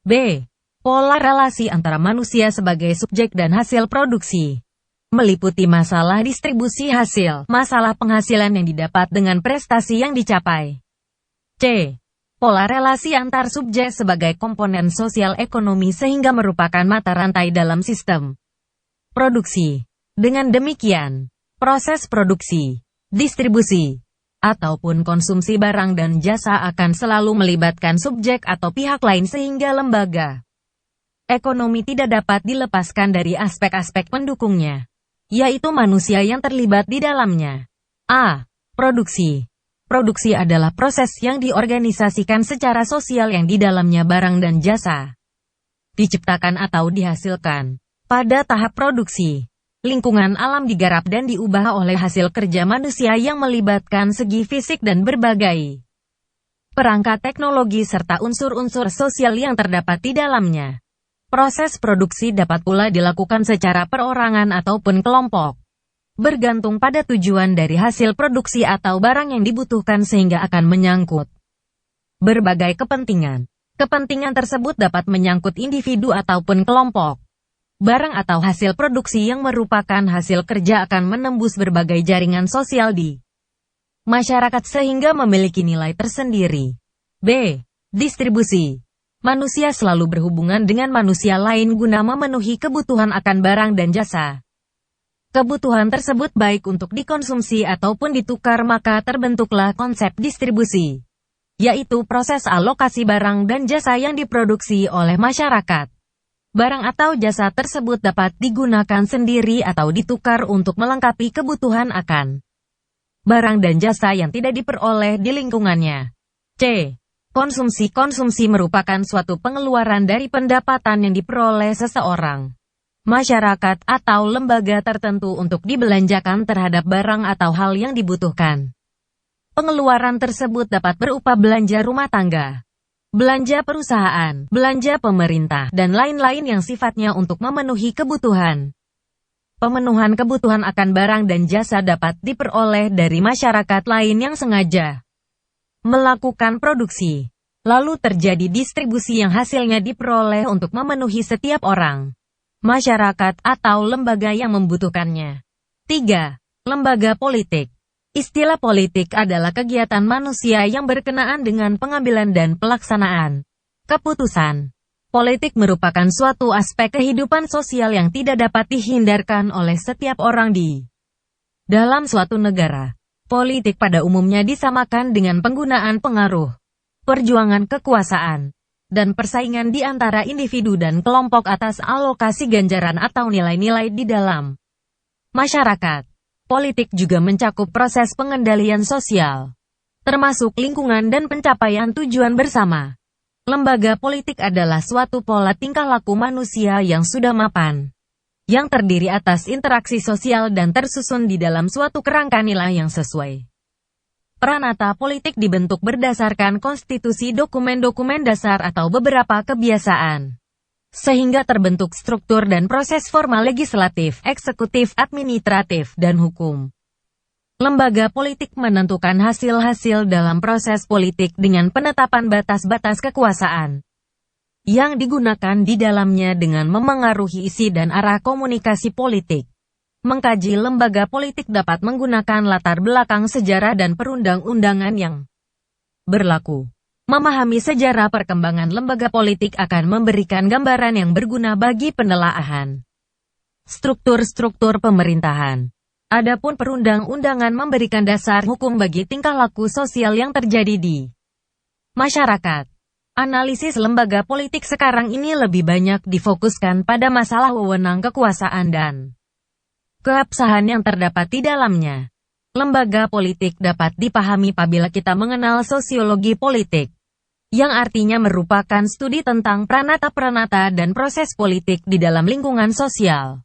B. Pola relasi antara manusia sebagai subjek dan hasil produksi, meliputi masalah distribusi hasil, masalah penghasilan yang didapat dengan prestasi yang dicapai. C. Pola relasi antar subjek sebagai komponen sosial ekonomi sehingga merupakan mata rantai dalam sistem produksi. Dengan demikian, proses produksi, distribusi, ataupun konsumsi barang dan jasa akan selalu melibatkan subjek atau pihak lain sehingga lembaga ekonomi tidak dapat dilepaskan dari aspek-aspek pendukungnya, yaitu manusia yang terlibat di dalamnya. A. Produksi. Produksi adalah proses yang diorganisasikan secara sosial yang di dalamnya barang dan jasa diciptakan atau dihasilkan. Pada tahap produksi, lingkungan alam digarap dan diubah oleh hasil kerja manusia yang melibatkan segi fisik dan berbagai perangkat teknologi serta unsur-unsur sosial yang terdapat di dalamnya. Proses produksi dapat pula dilakukan secara perorangan ataupun kelompok, bergantung pada tujuan dari hasil produksi atau barang yang dibutuhkan sehingga akan menyangkut berbagai kepentingan. Kepentingan tersebut dapat menyangkut individu ataupun kelompok. Barang atau hasil produksi yang merupakan hasil kerja akan menembus berbagai jaringan sosial di masyarakat sehingga memiliki nilai tersendiri. B. Distribusi. Manusia selalu berhubungan dengan manusia lain guna memenuhi kebutuhan akan barang dan jasa. Kebutuhan tersebut baik untuk dikonsumsi ataupun ditukar, maka terbentuklah konsep distribusi, yaitu proses alokasi barang dan jasa yang diproduksi oleh masyarakat. Barang atau jasa tersebut dapat digunakan sendiri atau ditukar untuk melengkapi kebutuhan akan barang dan jasa yang tidak diperoleh di lingkungannya. C. Konsumsi. Konsumsi merupakan suatu pengeluaran dari pendapatan yang diperoleh seseorang, masyarakat, atau lembaga tertentu untuk dibelanjakan terhadap barang atau hal yang dibutuhkan. Pengeluaran tersebut dapat berupa belanja rumah tangga, belanja perusahaan, belanja pemerintah, dan lain-lain yang sifatnya untuk memenuhi kebutuhan. Pemenuhan kebutuhan akan barang dan jasa dapat diperoleh dari masyarakat lain yang sengaja melakukan produksi, lalu terjadi distribusi yang hasilnya diperoleh untuk memenuhi setiap orang, masyarakat, atau lembaga yang membutuhkannya. 3. Lembaga politik. Istilah politik adalah kegiatan manusia yang berkenaan dengan pengambilan dan pelaksanaan keputusan. Politik merupakan suatu aspek kehidupan sosial yang tidak dapat dihindarkan oleh setiap orang di dalam suatu negara. Politik pada umumnya disamakan dengan penggunaan pengaruh, perjuangan kekuasaan, dan persaingan di antara individu dan kelompok atas alokasi ganjaran atau nilai-nilai di dalam masyarakat. Politik juga mencakup proses pengendalian sosial, termasuk lingkungan dan pencapaian tujuan bersama. Lembaga politik adalah suatu pola tingkah laku manusia yang sudah mapan, yang terdiri atas interaksi sosial dan tersusun di dalam suatu kerangka nilai yang sesuai. Pranata politik dibentuk berdasarkan konstitusi, dokumen-dokumen dasar atau beberapa kebiasaan, sehingga terbentuk struktur dan proses formal legislatif, eksekutif, administratif, dan hukum. Lembaga politik menentukan hasil-hasil dalam proses politik dengan penetapan batas-batas kekuasaan yang digunakan di dalamnya dengan memengaruhi isi dan arah komunikasi politik. Mengkaji lembaga politik dapat menggunakan latar belakang sejarah dan perundang-undangan yang berlaku. Memahami sejarah perkembangan lembaga politik akan memberikan gambaran yang berguna bagi penelaahan struktur-struktur pemerintahan. Adapun perundang-undangan memberikan dasar hukum bagi tingkah laku sosial yang terjadi di masyarakat. Analisis lembaga politik sekarang ini lebih banyak difokuskan pada masalah wewenang kekuasaan dan keabsahan yang terdapat di dalamnya. Lembaga politik dapat dipahami apabila kita mengenal sosiologi politik, yang artinya merupakan studi tentang pranata-pranata dan proses politik di dalam lingkungan sosial.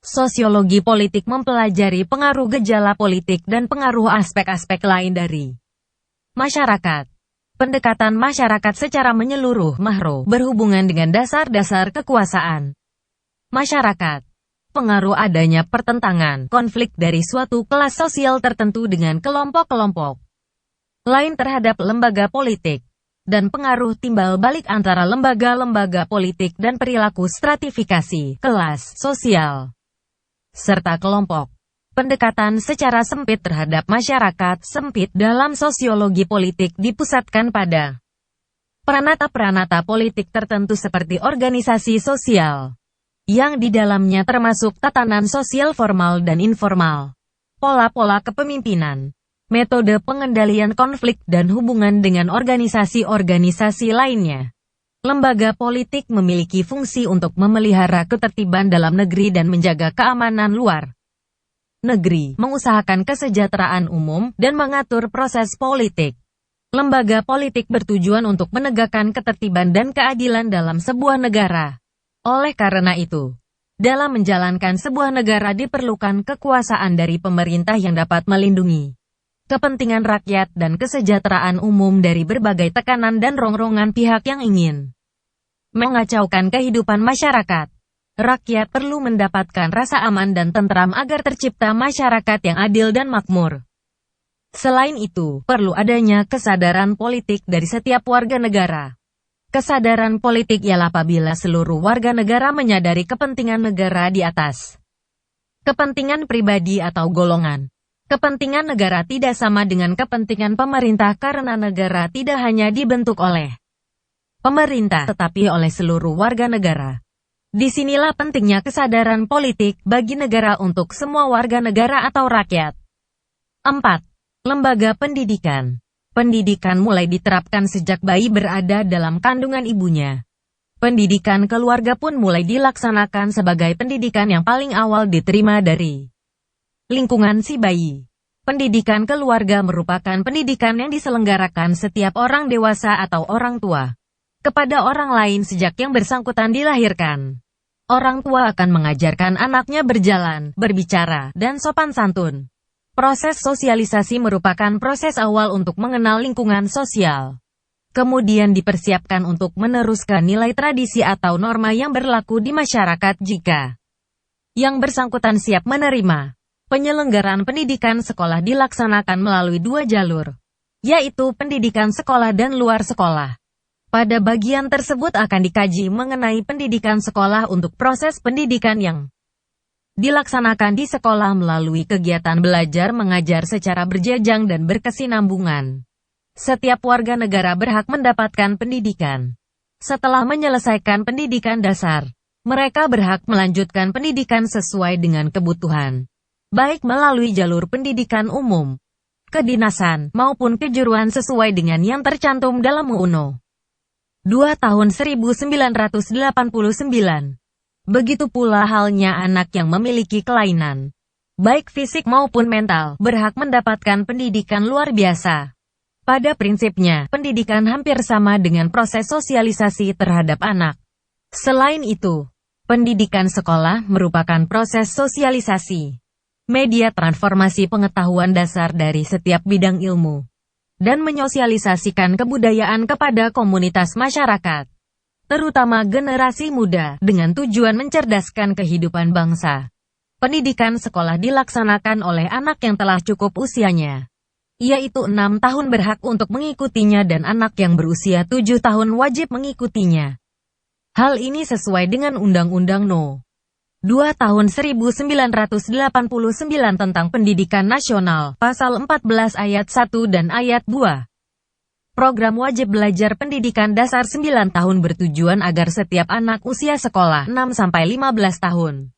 Sosiologi politik mempelajari pengaruh gejala politik dan pengaruh aspek-aspek lain dari masyarakat. Pendekatan masyarakat secara menyeluruh makro berhubungan dengan dasar-dasar kekuasaan masyarakat. Pengaruh adanya pertentangan, konflik dari suatu kelas sosial tertentu dengan kelompok-kelompok lain terhadap lembaga politik, dan pengaruh timbal balik antara lembaga-lembaga politik dan perilaku stratifikasi, kelas, sosial, serta kelompok. Pendekatan secara sempit terhadap masyarakat sempit dalam sosiologi politik dipusatkan pada pranata-pranata politik tertentu seperti organisasi sosial, yang di dalamnya termasuk tatanan sosial formal dan informal, pola-pola kepemimpinan, metode pengendalian konflik dan hubungan dengan organisasi-organisasi lainnya. Lembaga politik memiliki fungsi untuk memelihara ketertiban dalam negeri dan menjaga keamanan luar negeri, mengusahakan kesejahteraan umum, dan mengatur proses politik. Lembaga politik bertujuan untuk menegakkan ketertiban dan keadilan dalam sebuah negara. Oleh karena itu, dalam menjalankan sebuah negara diperlukan kekuasaan dari pemerintah yang dapat melindungi kepentingan rakyat dan kesejahteraan umum dari berbagai tekanan dan rongrongan pihak yang ingin mengacaukan kehidupan masyarakat. Rakyat perlu mendapatkan rasa aman dan tentram agar tercipta masyarakat yang adil dan makmur. Selain itu, perlu adanya kesadaran politik dari setiap warga negara. Kesadaran politik ialah apabila seluruh warga negara menyadari kepentingan negara di atas kepentingan pribadi atau golongan. Kepentingan negara tidak sama dengan kepentingan pemerintah karena negara tidak hanya dibentuk oleh pemerintah, tetapi oleh seluruh warga negara. Disinilah pentingnya kesadaran politik bagi negara untuk semua warga negara atau rakyat. 4. Lembaga pendidikan. Pendidikan mulai diterapkan sejak bayi berada dalam kandungan ibunya. Pendidikan keluarga pun mulai dilaksanakan sebagai pendidikan yang paling awal diterima dari lingkungan si bayi. Pendidikan keluarga merupakan pendidikan yang diselenggarakan setiap orang dewasa atau orang tua kepada orang lain sejak yang bersangkutan dilahirkan. Orang tua akan mengajarkan anaknya berjalan, berbicara, dan sopan santun. Proses sosialisasi merupakan proses awal untuk mengenal lingkungan sosial. Kemudian dipersiapkan untuk meneruskan nilai tradisi atau norma yang berlaku di masyarakat jika yang bersangkutan siap menerima. Penyelenggaraan pendidikan sekolah dilaksanakan melalui 2 jalur, yaitu pendidikan sekolah dan luar sekolah. Pada bagian tersebut akan dikaji mengenai pendidikan sekolah untuk proses pendidikan yang dilaksanakan di sekolah melalui kegiatan belajar mengajar secara berjenjang dan berkesinambungan. Setiap warga negara berhak mendapatkan pendidikan. Setelah menyelesaikan pendidikan dasar, mereka berhak melanjutkan pendidikan sesuai dengan kebutuhan, baik melalui jalur pendidikan umum, kedinasan, maupun kejuruan sesuai dengan yang tercantum dalam UU 2 tahun 1989. Begitu pula halnya anak yang memiliki kelainan, baik fisik maupun mental, berhak mendapatkan pendidikan luar biasa. Pada prinsipnya, pendidikan hampir sama dengan proses sosialisasi terhadap anak. Selain itu, pendidikan sekolah merupakan proses sosialisasi, media transformasi pengetahuan dasar dari setiap bidang ilmu, dan menyosialisasikan kebudayaan kepada komunitas masyarakat, terutama generasi muda, dengan tujuan mencerdaskan kehidupan bangsa. Pendidikan sekolah dilaksanakan oleh anak yang telah cukup usianya, yaitu 6 tahun berhak untuk mengikutinya dan anak yang berusia 7 tahun wajib mengikutinya. Hal ini sesuai dengan Undang-Undang No. 2 Tahun 1989 tentang Pendidikan Nasional, Pasal 14 Ayat 1 dan Ayat 2. Program wajib belajar pendidikan dasar 9 tahun bertujuan agar setiap anak usia sekolah 6-15 tahun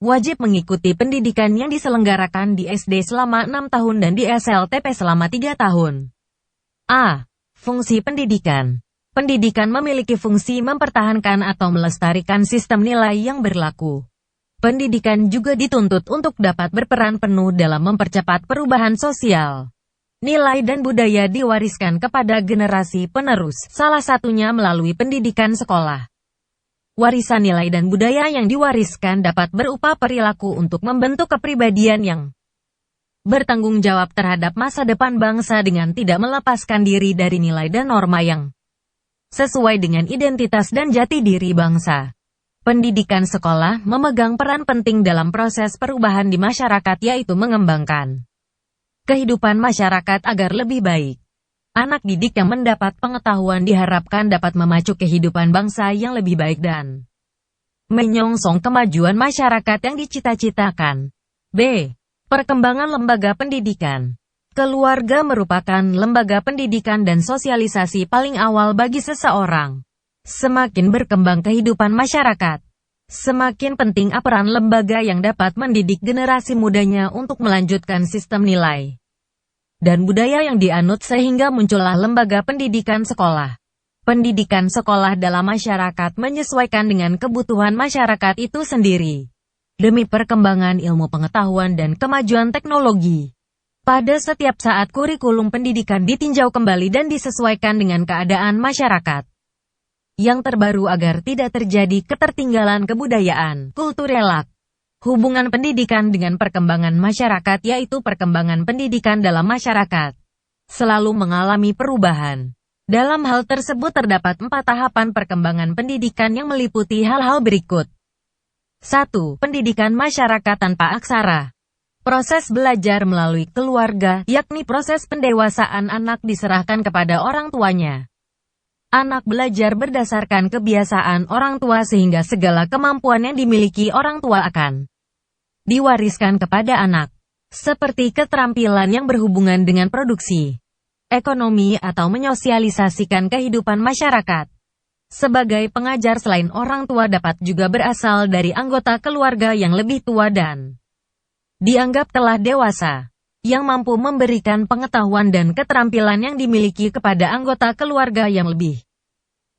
wajib mengikuti pendidikan yang diselenggarakan di SD selama 6 tahun dan di SLTP selama 3 tahun. A. Fungsi pendidikan. Pendidikan memiliki fungsi mempertahankan atau melestarikan sistem nilai yang berlaku. Pendidikan juga dituntut untuk dapat berperan penuh dalam mempercepat perubahan sosial. Nilai dan budaya diwariskan kepada generasi penerus, salah satunya melalui pendidikan sekolah. Warisan nilai dan budaya yang diwariskan dapat berupa perilaku untuk membentuk kepribadian yang bertanggung jawab terhadap masa depan bangsa dengan tidak melepaskan diri dari nilai dan norma yang sesuai dengan identitas dan jati diri bangsa. Pendidikan sekolah memegang peran penting dalam proses perubahan di masyarakat, yaitu mengembangkan kehidupan masyarakat agar lebih baik. Anak didik yang mendapat pengetahuan diharapkan dapat memacu kehidupan bangsa yang lebih baik dan menyongsong kemajuan masyarakat yang dicita-citakan. B. Perkembangan lembaga pendidikan. Keluarga merupakan lembaga pendidikan dan sosialisasi paling awal bagi seseorang. Semakin berkembang kehidupan masyarakat, semakin penting peran lembaga yang dapat mendidik generasi mudanya untuk melanjutkan sistem nilai dan budaya yang dianut sehingga muncullah lembaga pendidikan sekolah. Pendidikan sekolah dalam masyarakat menyesuaikan dengan kebutuhan masyarakat itu sendiri, demi perkembangan ilmu pengetahuan dan kemajuan teknologi. Pada setiap saat kurikulum pendidikan ditinjau kembali dan disesuaikan dengan keadaan masyarakat yang terbaru agar tidak terjadi ketertinggalan kebudayaan, kulturelak. Hubungan pendidikan dengan perkembangan masyarakat, yaitu perkembangan pendidikan dalam masyarakat, selalu mengalami perubahan. Dalam hal tersebut terdapat 4 tahapan perkembangan pendidikan yang meliputi hal-hal berikut. 1. Pendidikan masyarakat tanpa aksara. Proses belajar melalui keluarga, yakni proses pendewasaan anak diserahkan kepada orang tuanya. Anak belajar berdasarkan kebiasaan orang tua sehingga segala kemampuan yang dimiliki orang tua akan diwariskan kepada anak, seperti keterampilan yang berhubungan dengan produksi, ekonomi atau menyosialisasikan kehidupan masyarakat. Sebagai pengajar selain orang tua dapat juga berasal dari anggota keluarga yang lebih tua dan dianggap telah dewasa, yang mampu memberikan pengetahuan dan keterampilan yang dimiliki kepada anggota keluarga yang lebih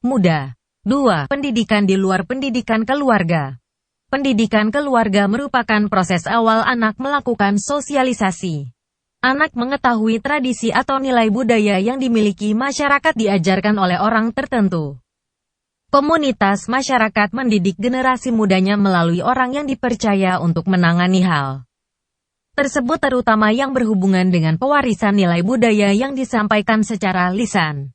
muda. 2. Pendidikan di luar pendidikan keluarga. Pendidikan keluarga merupakan proses awal anak melakukan sosialisasi. Anak mengetahui tradisi atau nilai budaya yang dimiliki masyarakat diajarkan oleh orang tertentu. Komunitas masyarakat mendidik generasi mudanya melalui orang yang dipercaya untuk menangani hal tersebut, terutama yang berhubungan dengan pewarisan nilai budaya yang disampaikan secara lisan.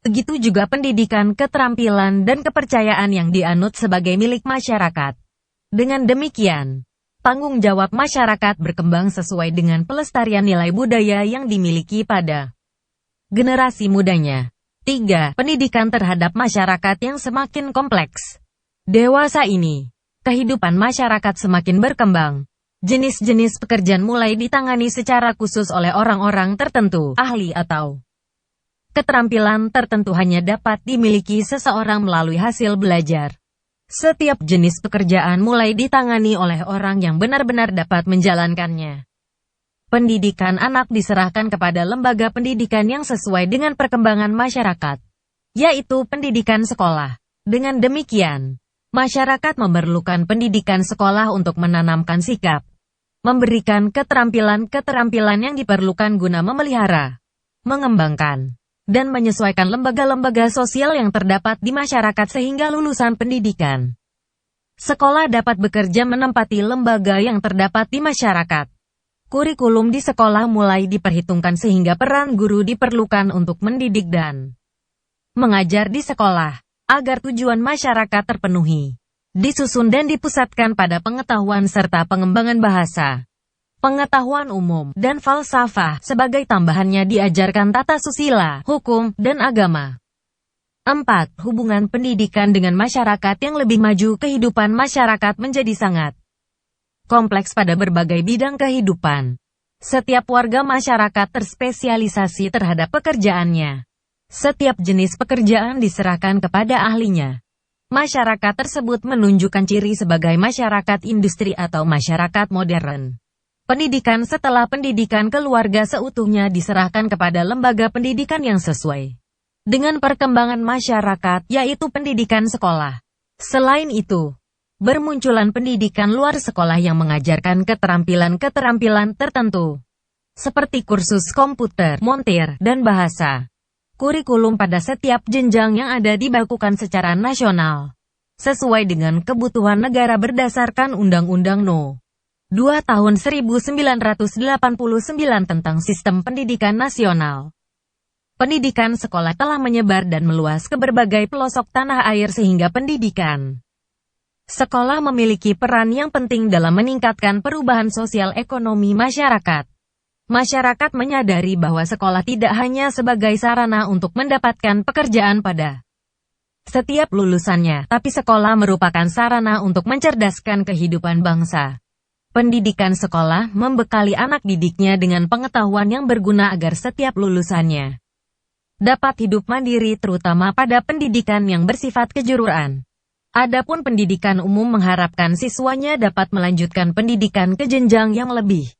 Begitu juga pendidikan keterampilan dan kepercayaan yang dianut sebagai milik masyarakat. Dengan demikian, tanggung jawab masyarakat berkembang sesuai dengan pelestarian nilai budaya yang dimiliki pada generasi mudanya. 3. Pendidikan terhadap masyarakat yang semakin kompleks. Dewasa ini, kehidupan masyarakat semakin berkembang. Jenis-jenis pekerjaan mulai ditangani secara khusus oleh orang-orang tertentu, ahli atau keterampilan tertentu hanya dapat dimiliki seseorang melalui hasil belajar. Setiap jenis pekerjaan mulai ditangani oleh orang yang benar-benar dapat menjalankannya. Pendidikan anak diserahkan kepada lembaga pendidikan yang sesuai dengan perkembangan masyarakat, yaitu pendidikan sekolah. Dengan demikian, masyarakat memerlukan pendidikan sekolah untuk menanamkan sikap, memberikan keterampilan-keterampilan yang diperlukan guna memelihara, mengembangkan, dan menyesuaikan lembaga-lembaga sosial yang terdapat di masyarakat sehingga lulusan pendidikan sekolah dapat bekerja menempati lembaga yang terdapat di masyarakat. Kurikulum di sekolah mulai diperhitungkan sehingga peran guru diperlukan untuk mendidik dan mengajar di sekolah, agar tujuan masyarakat terpenuhi. Disusun dan dipusatkan pada pengetahuan serta pengembangan bahasa, pengetahuan umum, dan falsafah. Sebagai tambahannya diajarkan tata susila, hukum, dan agama. 4. Hubungan pendidikan dengan masyarakat yang lebih maju. Kehidupan masyarakat menjadi sangat kompleks pada berbagai bidang kehidupan. Setiap warga masyarakat terspesialisasi terhadap pekerjaannya. Setiap jenis pekerjaan diserahkan kepada ahlinya. Masyarakat tersebut menunjukkan ciri sebagai masyarakat industri atau masyarakat modern. Pendidikan setelah pendidikan keluarga seutuhnya diserahkan kepada lembaga pendidikan yang sesuai dengan perkembangan masyarakat, yaitu pendidikan sekolah. Selain itu, bermunculan pendidikan luar sekolah yang mengajarkan keterampilan-keterampilan tertentu, seperti kursus komputer, montir, dan bahasa. Kurikulum pada setiap jenjang yang ada dibakukan secara nasional, sesuai dengan kebutuhan negara berdasarkan Undang-Undang No. 2 Tahun 1989 tentang Sistem Pendidikan Nasional. Pendidikan sekolah telah menyebar dan meluas ke berbagai pelosok tanah air sehingga pendidikan sekolah memiliki peran yang penting dalam meningkatkan perubahan sosial ekonomi masyarakat. Masyarakat menyadari bahwa sekolah tidak hanya sebagai sarana untuk mendapatkan pekerjaan pada setiap lulusannya, tapi sekolah merupakan sarana untuk mencerdaskan kehidupan bangsa. Pendidikan sekolah membekali anak didiknya dengan pengetahuan yang berguna agar setiap lulusannya dapat hidup mandiri, terutama pada pendidikan yang bersifat kejuruan. Adapun pendidikan umum mengharapkan siswanya dapat melanjutkan pendidikan ke jenjang yang lebih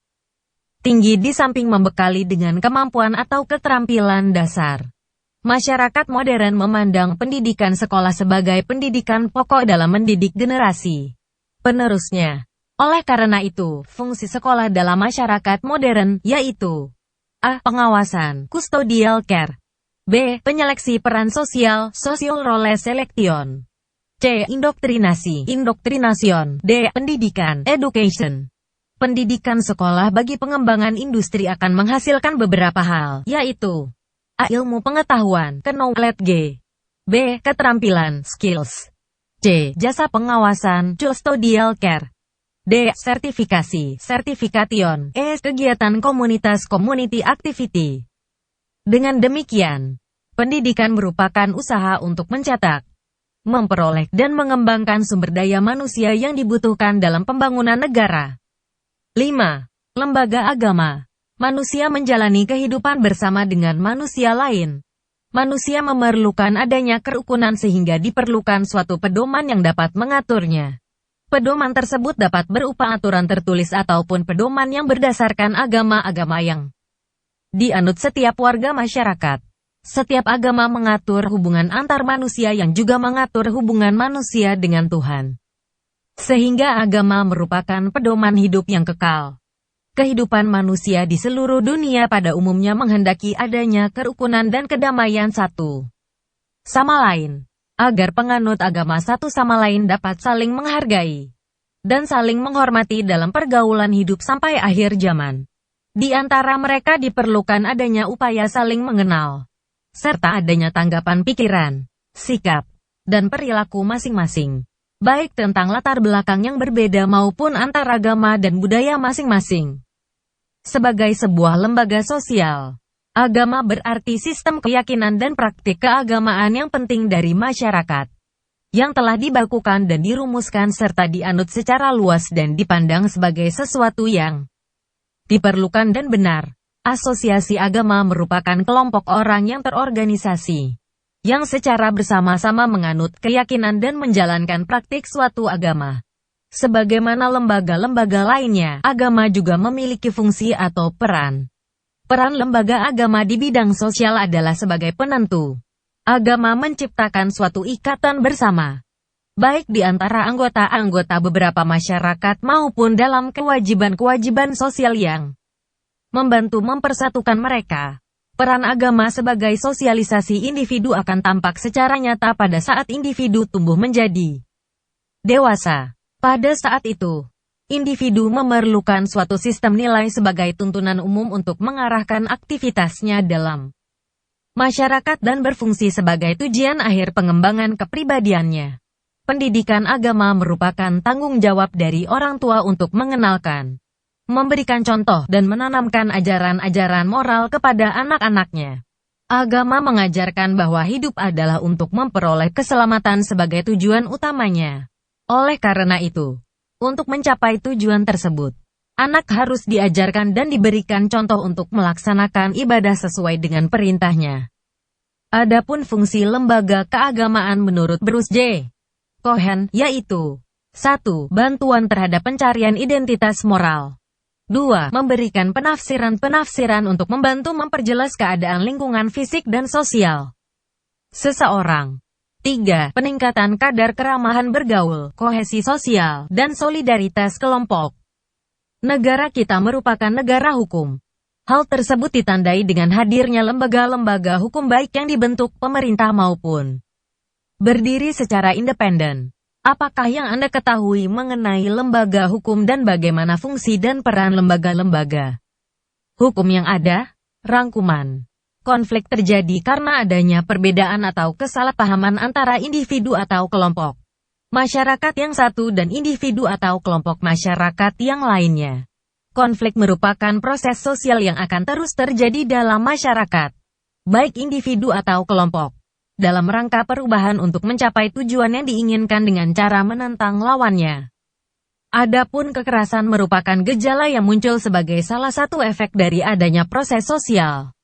tinggi di samping membekali dengan kemampuan atau keterampilan dasar. Masyarakat modern memandang pendidikan sekolah sebagai pendidikan pokok dalam mendidik generasi penerusnya. Oleh karena itu, fungsi sekolah dalam masyarakat modern yaitu A. Pengawasan, custodial care. B. Penyeleksi peran sosial, social role selection. C. Indoktrinasi, indoctrination. D. Pendidikan, education. Pendidikan sekolah bagi pengembangan industri akan menghasilkan beberapa hal, yaitu A. Ilmu pengetahuan, knowledge. B. Keterampilan, skills. C. Jasa pengawasan, custodial care. D. Sertifikasi, certification. E. Kegiatan komunitas, community activity. Dengan demikian, pendidikan merupakan usaha untuk mencetak, memperoleh, dan mengembangkan sumber daya manusia yang dibutuhkan dalam pembangunan negara. 5. Lembaga agama. Manusia menjalani kehidupan bersama dengan manusia lain. Manusia memerlukan adanya kerukunan sehingga diperlukan suatu pedoman yang dapat mengaturnya. Pedoman tersebut dapat berupa aturan tertulis ataupun pedoman yang berdasarkan agama-agama yang dianut setiap warga masyarakat. Setiap agama mengatur hubungan antar manusia yang juga mengatur hubungan manusia dengan Tuhan. Sehingga agama merupakan pedoman hidup yang kekal. Kehidupan manusia di seluruh dunia pada umumnya menghendaki adanya kerukunan dan kedamaian satu sama lain, agar penganut agama satu sama lain dapat saling menghargai dan saling menghormati dalam pergaulan hidup sampai akhir zaman. Di antara mereka diperlukan adanya upaya saling mengenal, serta adanya tanggapan pikiran, sikap, dan perilaku masing-masing, baik tentang latar belakang yang berbeda maupun antar agama dan budaya masing-masing. Sebagai sebuah lembaga sosial, agama berarti sistem keyakinan dan praktik keagamaan yang penting dari masyarakat, yang telah dibakukan dan dirumuskan serta dianut secara luas dan dipandang sebagai sesuatu yang diperlukan dan benar. Asosiasi agama merupakan kelompok orang yang terorganisasi, yang secara bersama-sama menganut keyakinan dan menjalankan praktik suatu agama. Sebagaimana lembaga-lembaga lainnya, agama juga memiliki fungsi atau peran. Peran lembaga agama di bidang sosial adalah sebagai penentu. Agama menciptakan suatu ikatan bersama, baik di antara anggota-anggota beberapa masyarakat maupun dalam kewajiban-kewajiban sosial yang membantu mempersatukan mereka. Peran agama sebagai sosialisasi individu akan tampak secara nyata pada saat individu tumbuh menjadi dewasa. Pada saat itu, individu memerlukan suatu sistem nilai sebagai tuntunan umum untuk mengarahkan aktivitasnya dalam masyarakat dan berfungsi sebagai tujuan akhir pengembangan kepribadiannya. Pendidikan agama merupakan tanggung jawab dari orang tua untuk mengenalkan, memberikan contoh, dan menanamkan ajaran-ajaran moral kepada anak-anaknya. Agama mengajarkan bahwa hidup adalah untuk memperoleh keselamatan sebagai tujuan utamanya. Oleh karena itu, untuk mencapai tujuan tersebut, anak harus diajarkan dan diberikan contoh untuk melaksanakan ibadah sesuai dengan perintahnya. Adapun fungsi lembaga keagamaan menurut Bruce J. Cohen, yaitu 1. Bantuan terhadap pencarian identitas moral. 2. Memberikan penafsiran-penafsiran untuk membantu memperjelas keadaan lingkungan fisik dan sosial seseorang. 3. Peningkatan kadar keramahan bergaul, kohesi sosial, dan solidaritas kelompok. Negara kita merupakan negara hukum. Hal tersebut ditandai dengan hadirnya lembaga-lembaga hukum baik yang dibentuk pemerintah maupun berdiri secara independen. Apakah yang Anda ketahui mengenai lembaga hukum dan bagaimana fungsi dan peran lembaga-lembaga hukum yang ada? Rangkuman. Konflik terjadi karena adanya perbedaan atau kesalahpahaman antara individu atau kelompok masyarakat yang satu dan individu atau kelompok masyarakat yang lainnya. Konflik merupakan proses sosial yang akan terus terjadi dalam masyarakat, baik individu atau kelompok, dalam rangka perubahan untuk mencapai tujuan yang diinginkan dengan cara menentang lawannya. Adapun kekerasan merupakan gejala yang muncul sebagai salah satu efek dari adanya proses sosial,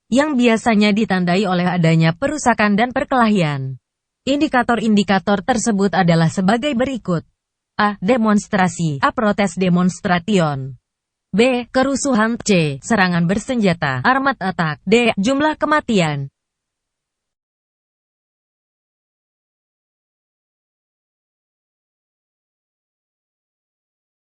yang biasanya ditandai oleh adanya perusakan dan perkelahian. Indikator-indikator tersebut adalah sebagai berikut. A. Demonstrasi. A. Protes demonstration. B. Kerusuhan. C. Serangan bersenjata. Armed attack. D. Jumlah kematian.